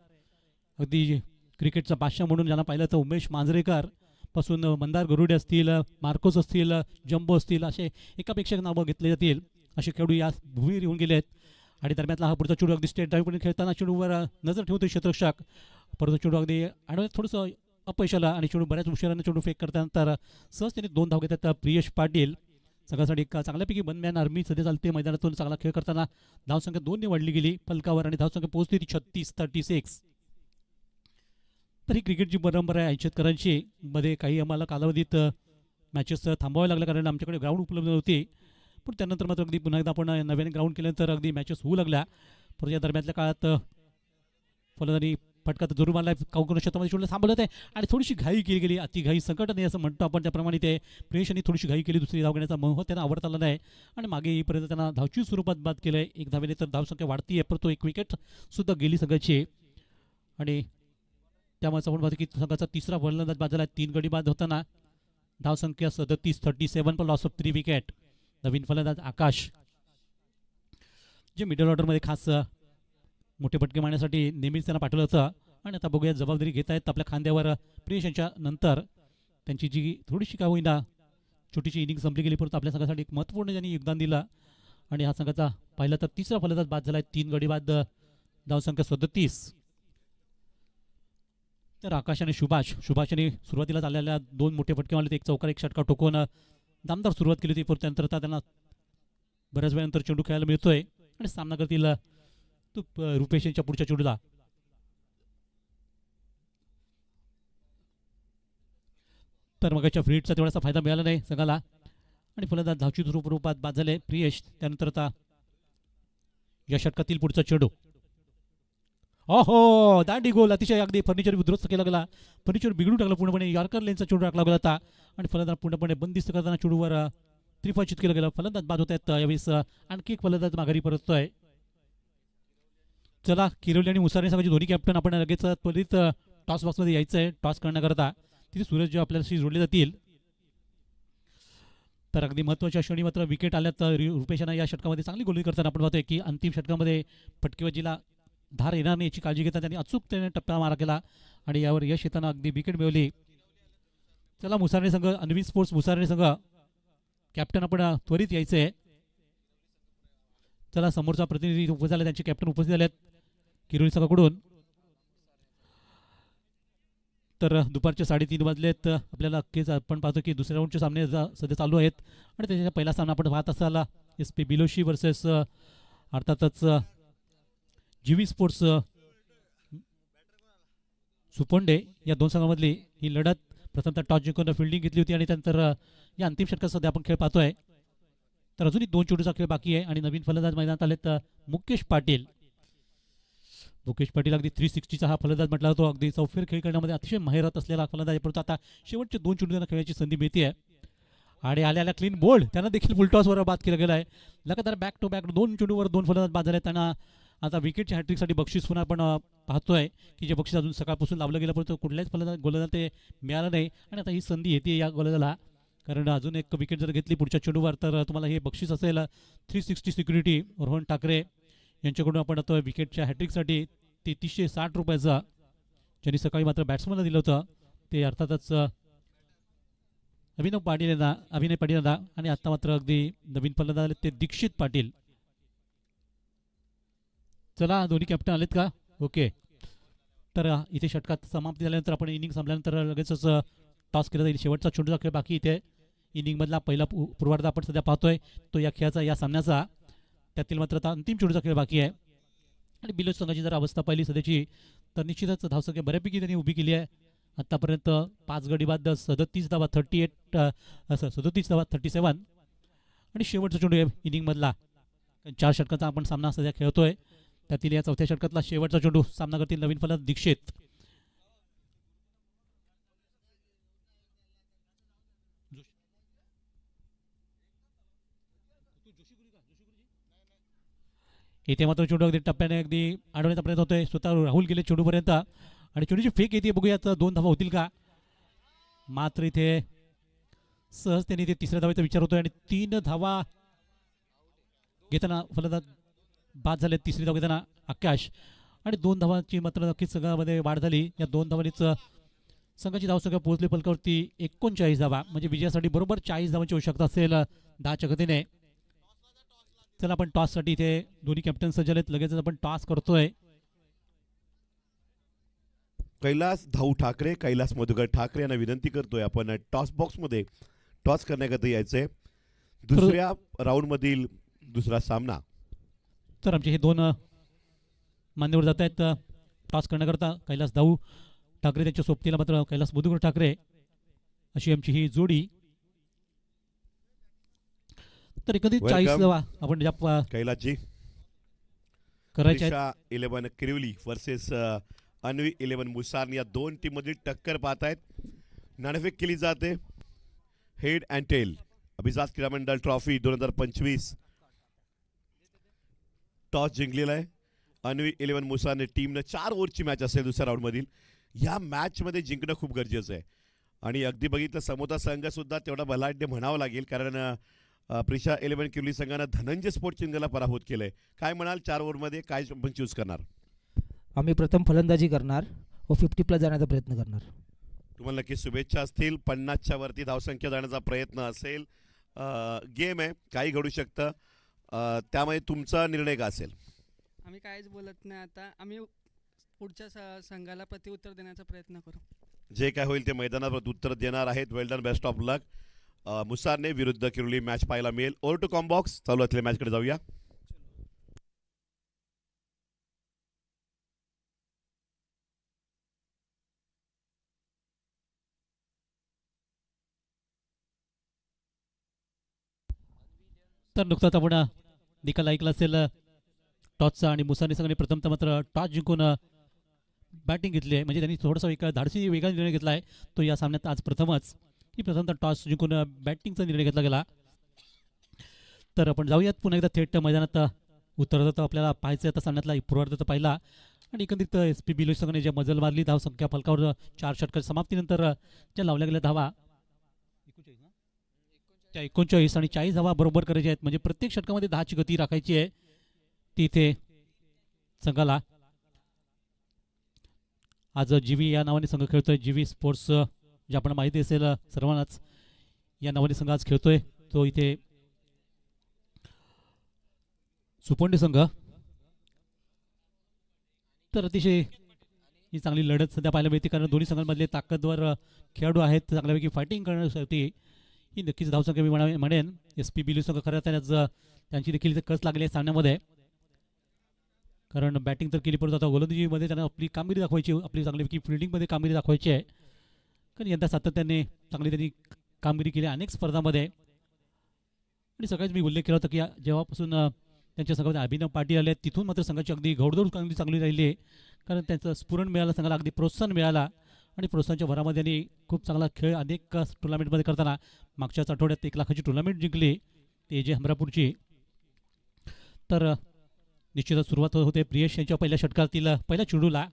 अगदी क्रिकेटचा बादशाह म्हणून ज्यांना पाहिलं तर उमेश मांजरेकर पासून मंदार गरुडे असतील, मार्कोस असतील, जंबो असतील, असे एकापेक्षा नावं घेतले जातील असे खेळाडू या भूमीवर येऊन गेले आहेत. आणि दरम्यानला हा पुढचा चेंडू अगदी स्टेट ड्राईव्ह खेळताना चेंडूवर नजर ठेवतो क्षेत्ररक्षक, परंतु चेंडू अगदी आणि थोडंसं अपयशाला आणि चेंडू बऱ्याच उशिराने चेंडू फेक करतानंतर सहज त्यांनी 2 धाव घेतात. प्रियेश पाटील सगळ्यासाठी एक चांगल्यापैकी बनमॅन आर्मी सध्या चालते मैदानातून चांगला खेळ करताना धावसंख्या 2ने वाढली गेली फलकावर आणि धावसंख्या पोहोचली ती 36-36. तर ही क्रिकेटची परंपरा आहे 80 मध्ये. काही आम्हाला कालावधीत मॅचेस थांबवावे लागल्या कारण आमच्याकडे ग्राउंड उपलब्ध नव्हती, पण त्यानंतर मात्र अगदी पुन्हा एकदा आपण नव्याने ग्राउंड केल्यानंतर अगदी मॅचेस होऊ लागल्या. परंतु या दरम्यानच्या काळात फलंदाजी फटका जरूर मारला, काउंटर क्षेत्रामध्ये चेंडू थांबवलं आहे आणि थोडीशी घाई केली गेली, अति घाई संकट नाही असं म्हणतो आपण त्याप्रमाणे. ते प्रियेशनी थोडीशी घाई केली, दुसरी धाव घेण्याचा मोह त्यांना आवडता आला नाही आणि मागे येईपर्यंत त्यांना धावची स्वरूपात बाद केलं आहे. 1 धावेने तर धावसंख्या वाढती आहे, परंतु 1 विकेट सुद्धा गेली संघाची आणि त्यामुळे आपण पाहतो की संघाचा तिसरा फलंदाज बाद झाला. 3 गडी बाद होताना धावसंख्या 37-37 पण लॉस ऑफ 3 विकेट. नवीन फलंदाज आकाश जे मिडल ऑर्डरमध्ये खास मोठे फटके मारण्यासाठी नेहमीच त्यांना पाठवलं होतं आणि आता बघूया जबाबदारी घेत आहेत आपल्या खांद्यावर प्रियेश यांच्या नंतर. त्यांची जी थोडीशी का होईना छोटीशी इनिंग संपली गेली, परंतु आपल्या संघासाठी एक महत्त्वपूर्ण त्यांनी योगदान दिलं. आणि हा संघाचा पाहिला तर तिसरा फलंदाज बाद झाला आहे, 3 गडी बाद, धावसंख्या 37. तर आकाश आणि सुभाषने सुरुवातीला झालेल्या 2 मोठे फटके मारले, एक चौकार एक षटकार ठोकून दमदार सुरुवात केली होती. परंतु त्यानंतर आता त्यांना बऱ्याच वेळानंतर चेंडू खेळायला मिळतोय आणि सामना करतील तो रुपेश यांच्या पुढच्या चेंडूला. तर मगाच्या फ्रीटचा तेवढासा फायदा मिळाला नाही संघाला आणि फलंदाज धावची रूपात बाद झाले प्रियेश. त्यानंतर आता या षटकातील पुढचा चेंडू, ओहो दांडी गोल, अतिशय अगदी फर्निचर उद्ध्वस्त केला गेला, फर्निचर बिघडून टाकलं पूर्णपणे. यॉर्कर लेनचा चेंडू टाकला गेला होता आणि फलंदाज पूर्णपणे बंदिस्त करताना चेंडूवर त्रिफळचित केलं गेलं. फलंदाज बाद होत आहेत. यावेळेस आणखी एक फलंदाज माघारी परततोय. चला किरोली आणि मुसारे संघाचे दोन्ही कॅप्टन आपण लगेच त्वरित टॉस बॉक्समध्ये यायचं आहे टॉस करण्याकरता. तिथे सूरज जे आपल्याशी जोडले जातील. तर अगदी महत्त्वाच्या क्षणी मात्र विकेट आल्यात रुपेशांना या षटकामध्ये चांगली गोलंदाजी करताना आपण पाहतोय की अंतिम षटकामध्ये फटकेबाजीला धार येणार नाही याची काळजी घेता त्यांनी अचूकतेने टप्पा मारा केला आणि यावर यश येताना अगदी विकेट मिळवली. चला मुसारणे संघ, अन्वी स्पोर्ट्स मुसारणे संघ कॅप्टन आपण त्वरित यायचं आहे. चला समोरचा प्रतिनिधी उपस्थित झाला, त्यांचे कॅप्टन उपस्थित झालेत किरोली संघाकडून. तर दुपारचे 3:30 वाजलेत. आपल्याला अख्खेच आपण पाहतो की दुसऱ्या राऊंडचे सामने सध्या चालू आहेत आणि त्याच्या पहिला सामना आपण पाहत असाल SP बिलोशी वर्सेस अर्थातच GV स्पोर्ट्स सुपोंडे. या दोन संघांमधली ही लढत. प्रथमतः टॉस जिंकून फिल्डिंग घेतली होती आणि त्यानंतर या अंतिम षटकात सध्या आपण खेळ पाहतोय. तर अजूनही 2 चेंडूचा खेळ बाकी आहे आणि नवीन फलंदाज मैदानात आलेत मुकेश पाटील. अगदी 360चा हा फलंदाज म्हटला जातो. अगदी चौफेर खेळ करण्यामध्ये अतिशय माहिरत असलेला फलंदाज, परंतु आता शेवटचे 2 चेंडू त्यांना खेळण्याची संधी मिळते आहे आणि आल्या क्लीन बोल्ड त्यांना देखील फुलटॉसवर बाद केला गेला आहे. लगातार बॅक टू बॅक 2 चेंडूवर 2 फलंदाज बाद झाले. त्यांना आता विकेटच्या हॅट्रिकसाठी बक्षीस पुन्हा आपण पाहतोय की जे बक्षीस अजून सकाळपासून लावलं गेलं, परंतु कुठल्याच गोलंदाज ते मिळालं नाही आणि आता ही संधी येते या गोलंदाजाला, कारण अजून एक विकेट जर घेतली पुढच्या चेंडूवर तर तुम्हाला हे बक्षीस असेल 360 सिक्युरिटी रोहन ठाकरे यांच्याकडून. आपण आता विकेटच्या हॅट्रिकसाठी 360 रुपयाचा ज्यांनी सकाळी मात्र बॅट्समनला दिलं होतं ते अर्थातच अभिनय पाटील यांना आणि आता मात्र अगदी नवीन फलंदाज आले ते दीक्षित पाटील. चला दोन्ही कॅप्टन आलेत का? ओके. तर इथे षटकात समाप्ती झाल्यानंतर आपण इनिंग संपल्यानंतर लगेचच टॉस केला जाईल. शेवटचा चेंडूचा खेळ बाकी इथे इनिंगमधला पहिला पूर्वार्ध आपण सध्या पाहतोय तो या खेळाचा या सामन्याचा. त्यातील मात्र आता अंतिम चेंडूचा खेळ बाकी आहे आणि बिलोच संघाची जर अवस्था पाहिली सध्याची तर निश्चितच धावसंख्या बऱ्यापैकी त्यांनी उभी केली आहे. आत्तापर्यंत 5 गडी बाद 37 धावा 37 आणि शेवटचा चेंडू इनिंगमधला 4 षटकाचा आपण सामना सध्या खेळतोय. त्यातील या चौथ्या षटकातला शेवटचा चेंडू सामना करतील नवीन फलंदाज दीक्षित. इथे मात्र चेंडू अगदी टप्प्याने अगदी अडवण्याचा प्रयत्न होतोय. स्वतः राहुल गेले चेंडूपर्यंत आणि चेंडूची फेक येते, बघूयात 2 धावा होतील का. मात्र इथे सहजतेने इथे तिसऱ्या धावेचा विचार होतोय आणि 3 धावा घेताना फलंदाज बाद झाले. तिसरी धाव घेताना आकाश आणि 2 धावांची मात्र नक्कीच संघामध्ये वाढ झाली. या 2 धावांनीच संघाची धावसंख्या पोहोचली फलकावरती 39 धावा, म्हणजे विजयासाठी बरोबर 40 धावांची आवश्यकता असेल 10च्या गतीने. चला आपण टॉससाठी इथे दोन्ही कॅप्टन सज्ज आहेत. लगेच आपण टॉस करतोय. कैलास धाऊ ठाकरे, कैलास मधुकर ठाकरे यांना विनंती करतोय आपण टॉस बॉक्समध्ये टॉस करण्याकरता यायचंय. दुसऱ्या राऊंडमधील दुसरा सामना. तर आमचे हे 2 मान्यवर जात आहेत टॉस करण्याकरता. कैलास धाऊ ठाकरे त्यांच्या सोबतीला मात्र कैलास मधुकर ठाकरे अशी आमची ही जोडी. तर एकंदरीत 40 धावा आपण कैलासजी करायच्या. 11 किरवली वर्सेस अन्वी 11 मुसार या 2 टीम मधील टक्कर पाहत आहेत. नाणेफेक केली जाते. हेड अँड टेल अभिजात क्रीडा मंडळ ट्रॉफी 2025. टॉस जिंकलेला आहे अन्वी 11 मुसारने टीमनं. 4 ओव्हरची मॅच असेल दुसऱ्या राऊंडमधील. या मॅचमध्ये जिंकणं खूप गरजेचं आहे आणि अगदी बघितलं समोरचा संघ सुद्धा तेवढा बलाढ्य म्हणावं लागेल, कारण प्रिशा 11 किरवली संघानं धनंजय स्पोर्ट्स चिंगला पराभूत केलंय. काय म्हणाल 4 ओव्हरमध्ये काय आपण चूज करणार? आम्ही प्रथम फलंदाजी करणार व 50 प्लस जाण्याचा प्रयत्न करणार. तुम्हाला नक्की शुभेच्छा असतील. 50च्या वरती धावसंख्या जाण्याचा प्रयत्न असेल. गेम आहे, काही घडू शकतं. त्यामुळे तुमचा निर्णय का असेल? आम्ही काहीच बोलत नाही आता. आम्ही पुढच्या संघाला प्रत्युत्तर देण्याचा प्रयत्न करू. जे काय होईल ते मैदानावर उत्तर देणार आहेत. Well done, best of luck. मुसारने विरुद्ध किरोली मॅच पाहायला मिळेल. ओव्हर टू कॉम्बॉक्स. चालू असलेल्या मॅचकडे जाऊया. तर नुकताच आपण निकाल ऐकला असेल टॉसचा, आणि मुसाने संघाने प्रथमतः मात्र टॉस जिंकून बॅटिंग घेतली आहे. म्हणजे त्यांनी थोडासा एक धाडसी वेगळा निर्णय घेतला आहे तो या सामन्यात आज प्रथमच, की प्रथमतः टॉस जिंकून बॅटिंगचा निर्णय घेतला गेला. तर आपण जाऊयात पुन्हा एकदा थेट मैदानात. उत्तरार्धात आपल्याला पाहायचं आता सामन्यातला पूर्वार्धात पाहिला, आणि एकंदरीत SP बिलोई संघाने ज्या मजल मारली धावसंख्या फलकावर 4 षटकार समाप्तीनंतर ज्या लावल्या गेल्या धावा त्या 39 आणि 40 धावा बरोबर करायच्या आहेत. म्हणजे प्रत्येक षटकामध्ये 10ची गती राखायची आहे तिथे संघाला. आज जीवी या नावाने संघ खेळतोय. जीवी स्पोर्ट्स जे आपण माहिती असेल सर्वांनाच, या नावाने संघ आज खेळतोय. तो इथे सुपोंडी संघ. तर अतिशय ही चांगली लढत सध्या पाहायला मिळते, कारण दोन्ही संघांमधले ताकदवर खेळाडू आहेत. चांगल्यापैकी फायटिंग करण्यासाठी ही नक्कीच धावसंख्या मी म्हणेन. SP बिलोई संघ खरं तर त्यांची देखील कस लागली आहे सामन्यामध्ये, कारण बॅटिंग तर केली, परंतु आता गोलंदाजीमध्ये त्यांना आपली कामगिरी दाखवायची, आपली चांगलीपैकी फिल्डिंगमध्ये कामगिरी दाखवायची आहे. कारण यंदा सातत्याने चांगली त्यांनी कामगिरी केली अनेक स्पर्धांमध्ये. आणि सगळ्यात मी उल्लेख केला होता की जेव्हापासून त्यांच्या संघामध्ये अभिनव पाटील आले तिथून मात्र संघाची अगदी घोडदौड चांगली राहिली आहे, कारण त्यांचं स्फुरण मिळालं, संघाला अगदी प्रोत्साहन मिळाला. आणि प्रोत्साहनाच्या भरामध्ये त्यांनी खूप चांगला खेळ अनेक टुर्नामेंटमध्ये करताना मागच्याच आठवड्यात 1 लाखाची टुर्नामेंट जिंकली ते जे हमरापूरची. तर निश्चितच सुरुवात होते प्रियेश यांच्या पहिल्या षटकातील पहिल्या चेंडूला.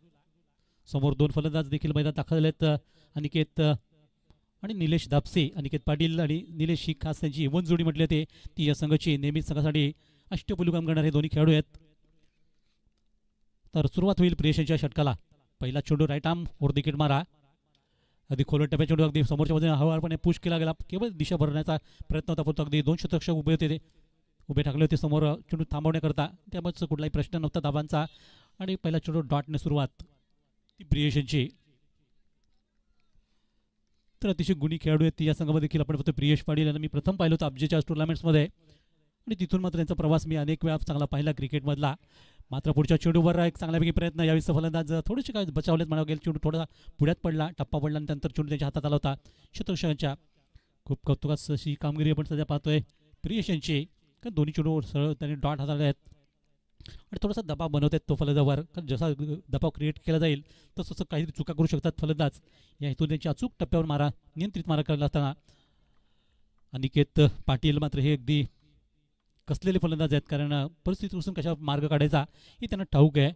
समोर 2 फलंदाज देखील मैदानात दाखल आहेत, अनिकेत आणि निलेश दापसे. अनिकेत पाटील आणि निलेश ही खास त्यांची इवन जोडी म्हटली जाते. ती या संघाची नेहमीच संघासाठी अष्टपैलू काम करणारे दोन्ही खेळाडू आहेत. तर सुरुवात होईल प्रियेश यांच्या षटकाला. पहिला चेंडू राईट आर्म वर विकेट मारा. अगदी खोलट टप्प्या चेंडू अगदी समोरच्या बाजूने हळूहळूपणे पुश केला गेला. केवळ दिशा भरण्याचा प्रयत्न होता, परंतु अगदी 2 शतरक्षक उभे टाकले होते समोर चेंडू थांबवण्याकरता. त्यामुळे कुठलाही प्रश्न नव्हता धाबांचा. आणि पहिला चेंडू डॉटने सुरुवात ती प्रियेश यांची. तर अतिशय गुणी खेळाडू आहेत या संघामध्ये देखील. आपण फक्त प्रियेश पाटील यांना मी प्रथम पाहिलं होतं अब्जेच्या टुर्नामेंट्समध्ये, आणि तिथून मात्र त्यांचा प्रवास मी अनेक वेळा चांगला पाहिला क्रिकेटमधला. मात्र पुढच्या चेंडूवर एक चांगल्यापैकी प्रयत्न. यावेळेस फलंदाज थोडेसे काय बचावलेत म्हणावं गेलं. चेंडू थोडासा पुढ्यात पडला, टप्पा पडला, आणि त्यानंतर चेंडू त्यांच्या हातात आला होता शतरक्षकांच्या. खूप कौतुकास अशी कामगिरी आपण सध्या पाहतोय प्रियेश यांची, कारण दोन्ही चेंडूवर सरळ त्यांनी डॉट हाताळले आहेत आणि थोडासा दबाव बनवत आहेत तो फलंदाजावर. कारण जसा दबाव क्रिएट केला जाईल तसं तसं काहीतरी चुका करू शकतात फलंदाज. या हेतून त्यांची अचूक टप्प्यावर मारा, नियंत्रित मारा करायला असताना अनिकेत पाटील मात्र हे अगदी कसलेले फलंदाज आहेत, कारण परिस्थितीपासून कशा मार्ग काढायचा हे त्यांना ठाऊक आहे.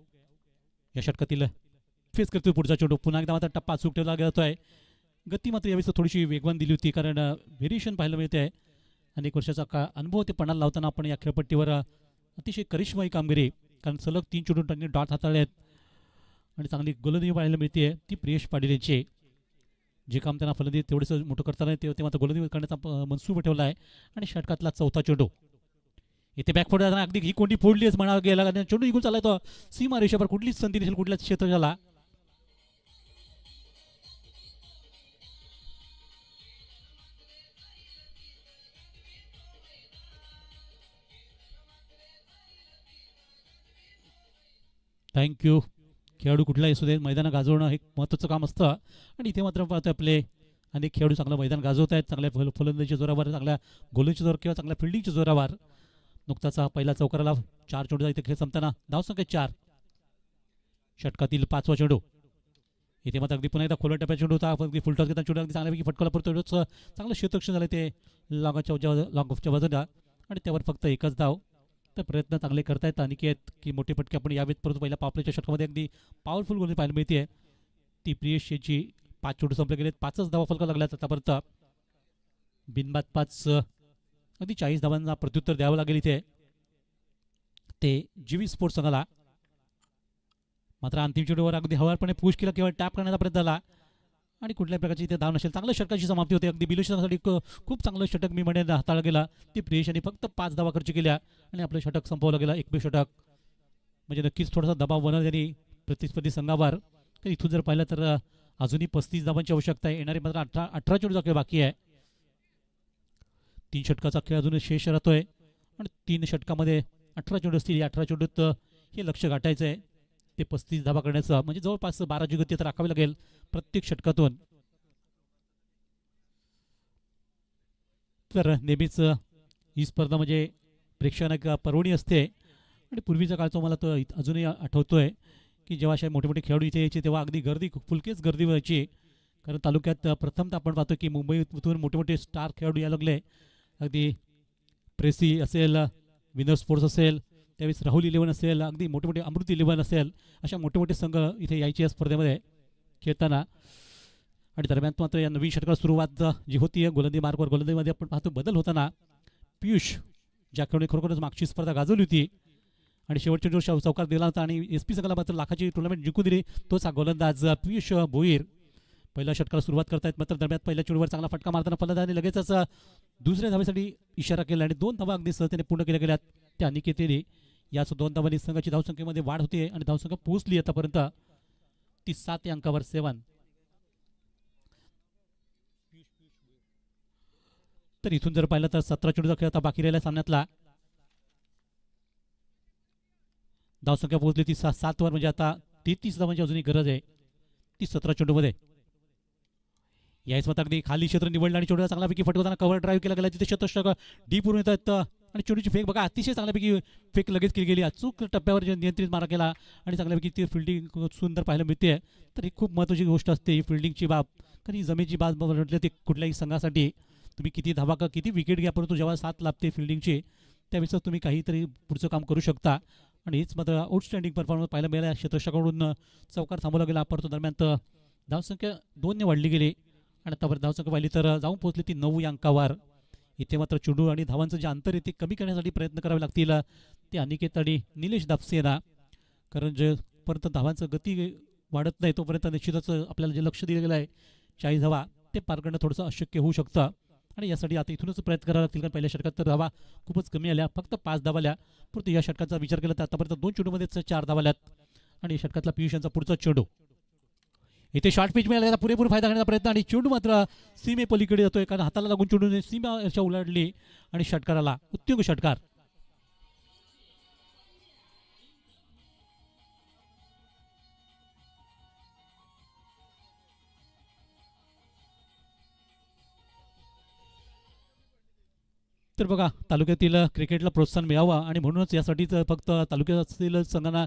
या षटकातील फेस करतोय पुढचा चेंडू. पुन्हा एकदा मात्र टप्पा अचूक ठेवला जातो आहे. गती मात्र यावेळेस थोडीशी वेगवान दिली होती, कारण व्हेरिएशन पाहायला मिळते आहे. अनेक वर्षाचा अनुभव ते पणाला लावताना आपण या खेळपट्टीवर अतिशय करिश्माई कामगिरी, कारण सलग 3 चेंडू त्यांनी डॉट हाताळले आहेत आणि चांगली गोलंदाजी पाहायला मिळते ती प्रियेश पाटील यांची. जे काम त्यांना फलंदाजी तेवढंच मोठं करताना ते मात्र गोलंदाजी करण्याचा मनसूबा ठेवला आहे. आणि षटकातला चौथा चेंडू इथे बॅकफुट जाताना अगदी ही कोणती फोडलीच म्हणावं गेला, कारण चेंडू निघून चालला तो सीमा रेषेवर. कुठलीच संधी नसेल कुठल्याच क्षेत्राला. थँक्यू. खेळाडू कुठलाही असू दे, मैदान गाजवणं हे महत्त्वाचं काम असतं. आणि इथे मात्र पाहतो आपले अनेक खेळाडू चांगलं मैदान गाजवत आहेत, चांगल्या फलंदाजीच्या जोरावर, चांगल्या गोलंदाजीच्या जोरावर किंवा चांगल्या फिल्डिंगच्या जोरावर. नुकताच पहिला चौकाराला 4 चेंडू इथे खेळ संपताना धावसंख्या 4. षटकातील 5वा चेंडू इथे मात्र अगदी पुन्हा एकदा खोलट टप्प्या चेंडू होता. अगदी फुलटॉस घेताना चेंडू अगदी चांगल्यापैकी फटकाला पडतो. चांगलं क्षेत्ररक्षण झालं ते लॉंग ऑफच्या बाजूला, आणि त्यावर फक्त एकच धाव. तर प्रयत्न चांगले करतायत अनिकेत की मोठे फटके आपण यावेत, परंतु पहिल्या पावलेच्या षटकामध्ये अगदी पॉवरफुल गोल पाहायला मिळते ती प्रियेश यांची. 5 चेंडू संपले गेलेत, 5च धावा फलका लागल्यात आतापर्यंत. बिनबाद 5, अगदी 40 धावांना प्रत्युत्तर द्यावं लागेल इथे ते जीवी स्पोर्ट्स संघाला. मात्र अंतिम चेंडूवर अगदी हवारपणे पुश केला, केवळ टॅप करण्याचा प्रयत्न झाला आणि कुठल्याही प्रकारची इथे धाव नसेल. चांगल्या षटकाची समाप्ती होते. अगदी बिलोशनासाठी खूप चांगलं षटक मी म्हणेन हाताळला गेला. ती प्रियेश यांनी फक्त 5 धावा खर्च केल्या आणि आपलं षटक संपवलं गेलं. एकमे षटक म्हणजे नक्कीच थोडासा दबाव बनवला त्यांनी प्रतिस्पर्धी संघावर. तर इथून जर पाहिलं तर अजूनही 35 धावांची आवश्यकता आहे. येणारे मात्र 18 चेंडूचा खेळ बाकी आहे. 3 षटकाचा खेळ अजून शेष राहतोय आणि 3 षटकामध्ये 18 चेंडू असतील. या 18 चेंडूत हे लक्ष गाठायचं आहे ते 35 धावा करण्याचं. म्हणजे जवळपास 12ची गती तर राखावी लागेल प्रत्येक षटकातून. तर नेहमीच ही स्पर्धा म्हणजे प्रेक्षकांना परवणी असते. आणि पूर्वीचा काळचा मला तर अजूनही आठवतोय की जेव्हा अशा मोठे मोठे खेळाडू इथे यायचे तेव्हा अगदी गर्दी फुलकेच गर्दी व्हायची. कारण तालुक्यात प्रथमतः आपण पाहतो की मुंबईतून मोठे मोठे स्टार खेळाडू यायला लागले. अगदी प्रेसी असेल, विनर स्पोर्ट्स असेल, त्यावेळेस राहुल 11 असेल, अगदी मोठे मोठे अमृत 11 असेल, अशा मोठे मोठे संघ इथे यायचे या स्पर्धेमध्ये खेळताना. आणि दरम्यान मात्र या नवीन षटकाला सुरुवात जी होती गोलंदाजी मार्गवर गोलंदाजीमध्ये आपण पाहतो बदल होताना. पियुष ज्या खेळाडूने खरोखरच मागची स्पर्धा गाजवली होती आणि शेवटच्या जो चौकार दिला होता आणि SP संघाला मात्र लाखाची टुर्नामेंट जिंकून दिली तोच हा गोलंदाज पियुष भोईर पहिल्या षटकाला सुरुवात करतायत. मात्र दरम्यान पहिल्या चेंडूवर चांगला फटका मारताना फलंदाजाने लगेचच दुसऱ्या धावेसाठी इशारा केला आणि 2 धावा अगदी सहजतेने पूर्ण केल्या गेल्यात त्या अनिकेतने. याच 2 धावांनी संघाची धावसंख्येमध्ये वाढ होते आणि धावसंख्या पोहोचली आतापर्यंत ती 7 अंकावर 7. तर इथून जर पाहिलं तर 17 चेंडूचा खेळ आता बाकी राहिला सामन्यातला. धावसंख्या पोहोचली ती 7 वर. म्हणजे आता 33 धावांची अजूनही गरज आहे ती 17 चेंडूमध्ये. याच मत अगदी खाली क्षेत्र निवडलं आणि चेंडूला चांगल्यापैकी फटकवताना कव्हर ड्राईव्ह केला गेला. तिथे शतक डीप वरून येतात आणि चेंडूची फेक बघा अतिशय चांगल्यापैकी फेक लगेच केली गेली. अचूक टप्प्यावर नियंत्रित मारा केला आणि चांगल्यापैकी ती फिल्डिंग सुंदर पाहायला मिळते. तर ही खूप महत्त्वाची गोष्ट असते ही फिल्डिंगची बाब. कारण ही जमेची बाब म्हटलं ते कुठल्याही संघासाठी तुम्ही किती धावा का किती विकेट घ्या परंतु जेव्हा 7 लाभते फिल्डिंगची त्यावेळेस तुम्ही काहीतरी पुढचं काम करू शकता. आणि हेच मात्र आउटस्टँडिंग परफॉर्मन्स पाहायला मिळाला. क्षेत्ररक्षकाकडून चौकार थांबवला गेला परंतु दरम्यान धावसंख्या 2 ने वाढली गेली आणि आतापर्यंत धावसंख्या पाहिली तर जाऊन पोहोचली ती 9 अंकावर. इथे मात्र चेंडू आणि धावांचं जे अंतर आहे ते कमी करण्यासाठी प्रयत्न करावे लागतील ते अनिकेत आणि निलेश दापसे यांना. कारण जेपर्यंत धावांचं गती वाढत नाही तोपर्यंत निश्चितच आपल्याला जे लक्ष दिलं गेलं आहे 40 धावा ते पार करणं थोडंसं अशक्य होऊ शकतं. आणि यासाठी आता इथूनच प्रयत्न करावे लागतील. कारण पहिल्या षटकात तर धावा खूपच कमी आल्या फक्त 5 धावा आल्या. परंतु या षटकाचा विचार केला तर आतापर्यंत 2 चेंडूमध्येच 4 धावा आल्यात. आणि षटकातला पियुष यांचा पुढचा चेंडू इथे शॉर्ट पिच मिळाला पुरेपूर फायदा घेण्याचा प्रयत्न आणि चेंडू मात्र सीमे पलीकडे जातोय. कारण हाताला लागून चेंडूने सीमा उलाडली आणि षटकाराला उत्तुंग षटकार. तर बघा तालुक्यातील क्रिकेटला प्रोत्साहन मिळावं आणि म्हणूनच यासाठीच फक्त तालुक्यातील संघांना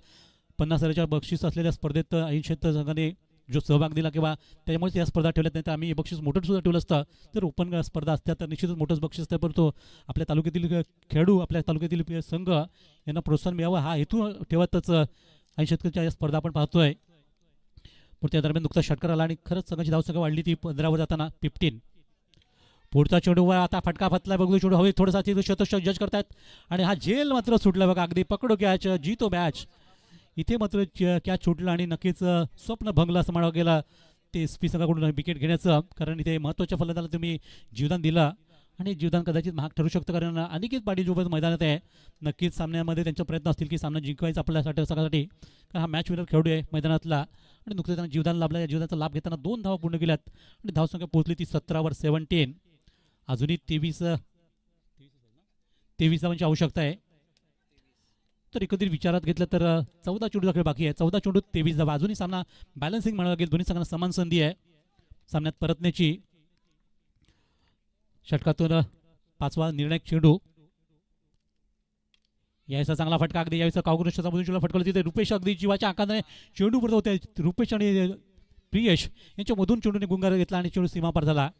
50,000च्या बक्षीस असलेल्या स्पर्धेत 80 संघाने जो सहभाग दिला किंवा त्याच्यामुळेच या स्पर्धा ठेवल्यात. नाही तर आम्ही बक्षीस मोठं सुद्धा ठेवलं असतं. तर ओपन स्पर्धा असत्या तर निश्चितच मोठंच बक्षीस असतं. परंतु आपल्या तालुक्यातील खेळाडू आपल्या तालुक्यातील संघ यांना प्रोत्साहन मिळावं हा हेतू ठेवतच 80च्या या स्पर्धा आपण पाहतोय. पण त्या दरम्यान नुकता षटकार आला आणि खरंच संघाची धावसंख्या वाढली ती 15वर जाताना 15. पुढचा चेंडूवर आता फटका फतला बघू चेंडू हवे थोडासा शतक जज करतात आणि हा झेल मात्र सुटला बघा. अगदी पकडो कॅच जीतो मॅच. इथे मात्र कॅच सुटला आणि नक्कीच स्वप्न भंगला असं म्हणावं गेला ते SP संघाकडून विकेट घेण्याचं. कारण इथे महत्त्वाच्या फलंदाजाला तुम्ही जीवदान दिलं आणि जीवदान कदाचित महाग ठरू शकतं. कारण अनिकेत पाटील जो मैदानात आहे नक्कीच सामन्यामध्ये त्यांचे प्रयत्न असतील की सामना जिंकवायचा आपल्यासाठी संघासाठी. कारण हा मॅच विनर खेळाडू आहे मैदानातला आणि नुकतेच त्यांना जीवदान लाभला. या जीवदानाचा लाभ घेताना 2 धावा पूर्ण केल्यात आणि धावसंख्या पोहोचली ती 17वर 17. अजूनही 23 धावांची आवश्यकता आहे. तर एकंदरीत विचारात घेतलं तर 14 चेंडूचा खेळ बाकी आहे. 14 चेंडूत 23 धावा. अजूनही सामना बॅलन्सिंग म्हणावं लागेल. दोन्ही संघांना समान संधी आहे सामन्यात परतण्याची. षटकातून 5वा निर्णायक चेंडू यायचा चांगला फटका. अगदी यायचा काँग्रेसच्या चेंडूला फटकवलं तिथे रुपेश अगदी जीवाच्या आकाराने चेंडू पडत होते. रुपेश आणि प्रियेश यांच्यामधून चेंडूने गुंगार घेतला आणि चेंडू सीमा पार झाला.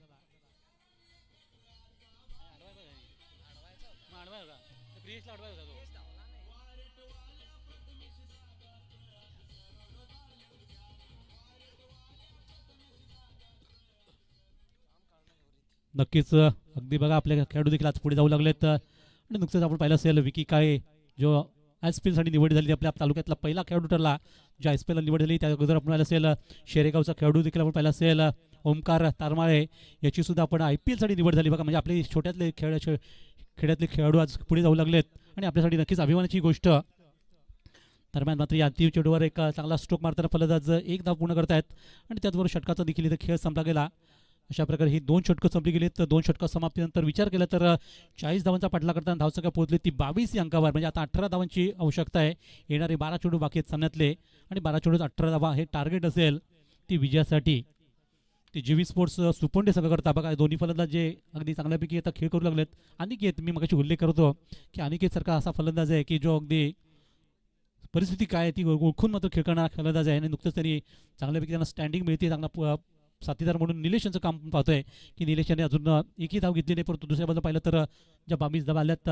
नक्कीच अगदी बघा आपल्या खेळाडू देखील आज पुढे जाऊ लागलेत. आणि नुकतंच आपण पाहिलं असेल विकी काळे जो साठी निवड झाली आपल्या तालुक्यातला पहिला खेळाडू ठरला जो ISPL निवड झाली. त्या अगोदर आपण पाहिलं असेल शेरेगावचा खेळाडू देखील आपण पाहिला असेल ओमकार तारमाळे याची सुद्धा आपण IPL साठी निवड झाली बघा. म्हणजे आपले छोट्यातले खेड्यातले खेळाडू आज पुढे जाऊ लागलेत आणि आपल्यासाठी नक्कीच अभिमानाची गोष्ट. दरम्यान मात्र या अंतिम चेंडूवर एक चांगला स्ट्रोक मारताना फलंदाज एक धाव पूर्ण करतायत आणि त्याचबरोबर षटकाचा देखील इथं खेळ संपला गेला. अशा प्रकारे ही 2 षटकं संपली गेली. तर 2 षटकं समाप्तीनंतर विचार केला तर 40 धावांचा पाठला करताना धावसंख्या पोहोचली ती 22 या अंकावर. म्हणजे आता 18 धावांची आवश्यकता आहे. येणारे 12 चेंडू बाकी आहेत सामन्यातले आणि 12 चेंडूत 18 धावा हे टार्गेट असेल ती विजयासाठी. ते GV स्पोर्ट्स सुपोंडे सगळं करता बघा. दोन्ही फलंदाज जे अगदी चांगल्यापैकी आता खेळ करू लागलेत. अनिकेत मी मगाशी उल्लेख करतो की अनिकेत सारखा असा फलंदाज आहे की जो अगदी परिस्थिती काय आहे ती ओळखून मात्र खेळ करणारा फलंदाज आहे आणि नुकतंच त्यांनी चांगल्यापैकी त्यांना स्टँडिंग मिळते. चांगला साथीदार म्हणून निलेश यांचं काम पाहतोय की निलेश यांनी अजून एकही धाव घेतली नाही. परंतु दुसऱ्या बाजूला पाहिलं तर ज्या 22 धावा आल्यात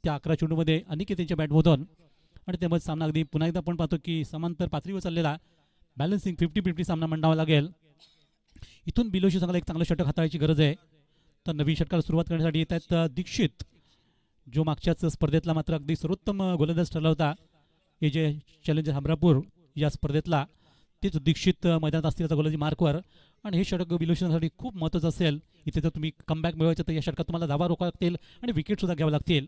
त्या 11 चेंडूमध्ये अनिकेत यांच्या बॅटमधून आणि त्यामध्ये सामना अगदी पुन्हा एकदा आपण पाहतो की समांतर पातळीवर चाललेला बॅलन्सिंग 50-50 सामना मांडावा लागेल. इथून बिलोशी चांगला एक चांगलं षटक हाताळायची गरज आहे. तर नवीन षटकाला सुरुवात करण्यासाठी येत आहेत दीक्षित जो मागच्याच स्पर्धेतला मात्र अगदी सर्वोत्तम गोलंदाज ठरला होता. हे जे चॅलेंजर हमरापूर या स्पर्धेतला तेच दीक्षित मैदानात असतील त्याचा गोलंदाजी मार्कवर आणि हे षटक बिलोशीसाठी खूप महत्त्वाचं असेल. इथे जर तुम्ही कमबॅक मिळवायचं तर या षटकात तुम्हाला धावा रोखाव्या लागतील आणि विकेटसुद्धा घ्यावं लागतील.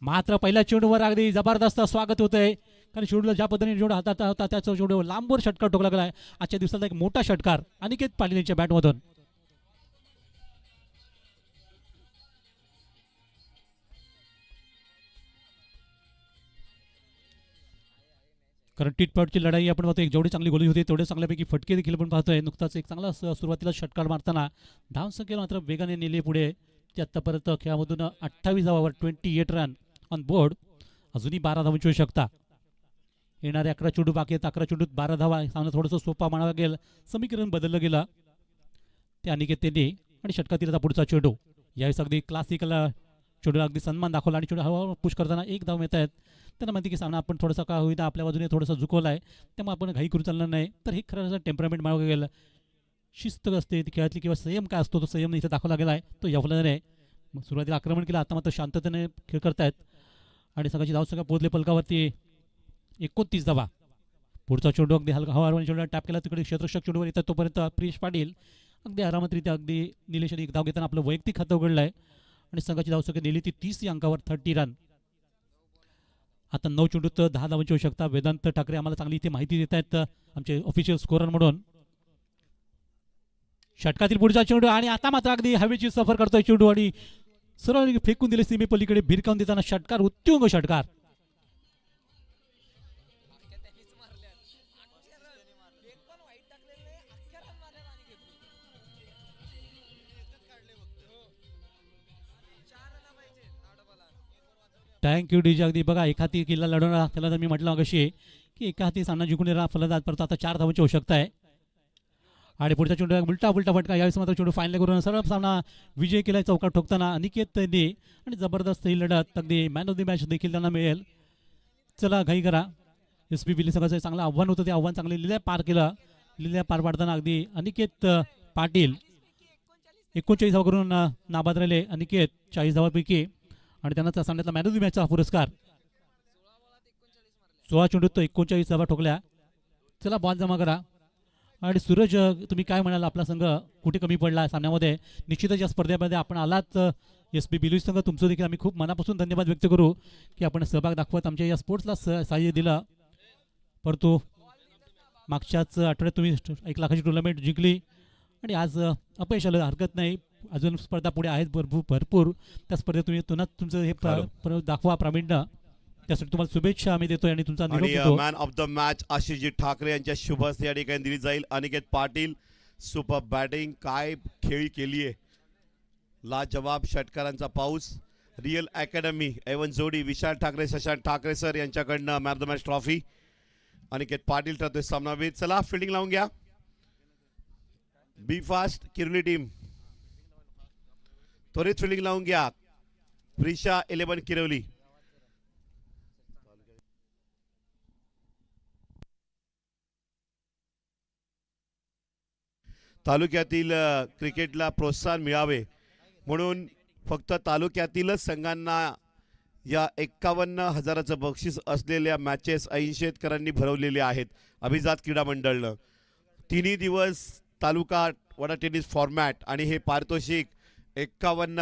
मात्र पहिल्या चेंडूवर अगदी जबरदस्त स्वागत होतंय कारण चेंडूला ज्या पद्धतीने जेवढा हातात होता त्याचा चेंडू लांबवर षटकार ठोकला गेला आहे. आजच्या दिवसाचा एक मोठा षटकार अनिकेत पाटील यांच्या बॅटमधून. कारण टिटपॉटची लढाई आपण पाहतो. एक जेवढी चांगली गोली होती तेवढे चांगल्यापैकी फटके देखील आपण पाहतोय. नुकताच एक चांगला सुरुवातीला षटकार मारताना धावसंख्येला मात्र वेगाने नेले पुढे. ते आत्तापर्यंत खेळामधून 28 धावावर 28 रन ऑन बोर्ड. अजूनही 12 धावांची आवश्यकता. येणारे 11 चेंडू बाकी आहेत. 11 चेंडूत 12 धावा सामना थोडंसं सोपा म्हणावं लागेल. समीकरण बदललं गेलं ते अनिकेत त्यांनी आणि षटकातील आता पुढचा चेंडू यावेळेस अगदी क्लासिकल चेंडूला अगदी सन्मान दाखवला आणि चेंडू हवा पुश करताना एक धाव मिळत आहेत. त्यांना म्हणते की सामना आपण थोडासा का होईना आपल्या बाजूने थोडासा झुकवला आहे त्यामुळे आपण घाई करू चालणार नाही. तर हे खरं टेम्परामेंट मागं गेलं शिस्त असते ती खेळातली किंवा संयम काय असतो तो संयम इथं दाखवला गेला आहे. तो यावल्याने मग सुरुवातीला आक्रमण केलं आता मात्र शांततेने खेळ करतायत आणि सगळ्याची धावसंख्या पोहोचले पलकावरती 29 धावा. पुढचा चेंडू अगदी हलका हवा चेंडूला टॅप केला तिकडे क्षेत्ररक्षक चेंडूवर येतात तोपर्यंत प्रियेश पाटील अगदी आरामातरित्या अगदी निलेश यांनी एक धाव घेताना आपलं वैयक्तिक खातं उघडलं आहे आणि संघाची धावसंख्या नेली ती 30 या अंकावर 30 रन. आता 9 चेंडूत 10 धावांची आवश्यकता. वेदांत ठाकरे आम्हाला चांगली इथे माहिती देत आहेत आमचे ऑफिशियल स्कोरर म्हणून. षटकातील पुढचा चेंडू आणि आता मात्र अगदी हवेची सफर करतोय चेंडू आणि सरळ फेकून दिले सीमे पलीकडे भिरकावून देताना षटकार उत्तुंग षटकार. Thank you DJ. अगदी बघा एका हाती किल्ला लढवणारा त्याला तर मी म्हटलं कशी की एका हाती सामना जिंकून येणार फलंदाज परत आता 4 धावांची आवश्यकता आहे आणि पुढचा चेंडू उलटा फटका. यावेळेस मात्र चेंडू फायनल करून सर्व सामना विजय केलाय चौकार ठोकताना अनिकेत त्यांनी आणि जबरदस्त ही लढत अगदी मॅन ऑफ द मॅच देखील त्यांना मिळेल. चला घाई करा. SB बिली संघाचं चांगलं आव्हान होतं ते आव्हान चांगले लिहिल्या पार केलं. लिहिल्या पार पाडताना अगदी अनिकेत पाटील 39 धावा करून नाबाद राहिले. अनिकेत 40 धावांपैकी आणि त्यांना त्या सामन्यातला मॅन ऑफ द मॅचचा पुरस्कार. 16 चेंडूत 39 धावा ठोकल्या. चला बॉल जमा करा. आणि सूरज तुम्ही काय म्हणाल आपला संघ कुठे कमी पडला सामन्यामध्ये. निश्चितच या स्पर्धेमध्ये आपण आलात SB बिलूज संघ तुमचं देखील आम्ही खूप मनापासून धन्यवाद व्यक्त करू की आपण सहभाग दाखवत आमच्या या स्पोर्ट्सला सहाय्य दिलं. परंतु मागच्याच आठवड्यात तुम्ही 1 लाखाची टुर्नामेंट जिंकली आणि आज अपयश आलं हरकत नाही. अजून स्पर्धा पुढे आहेत भरपूर. त्या स्पर्धेत तुम्ही तुमचं हे दाखवा प्रावीण्य. त्यासाठी तुम्हाला शुभेच्छा आम्ही देतोय आणि तुमचा निरोप देतो. Man of the match Ashishji Thakare यांच्या शुभ हस्ते या ठिकाणी दिली जाईल. अनिकेत पाटील सुपर बॅटिंग काय खेळी केली आहे. लाजवाब षटकारांचा पाऊस. रिअल अकॅडमी एवन जोडी विशाल ठाकरे शशांक ठाकरे सर यांच्याकडनं man of the match trophy. Aniket Patil ठरतोय सामनावीर. चला फिल्डिंग लावून घ्या. बी फास्ट किरवली टीम त्वरित फिल्डिंग लावून घ्या. प्रिशा 11 किरवली. तालुक्यातील क्रिकेटला प्रोत्साहन मिळावे म्हणून फक्त तालुक्यातीलच संघांना या 51,000चं बक्षीस असलेल्या मॅचेस 80 शेतकऱ्यांनी भरवलेले आहेत अभिजात क्रीडा मंडळनं. तिन्ही दिवस तालुका वडा टेनिस फॉर्मॅट आणि हे पारितोषिक 51,000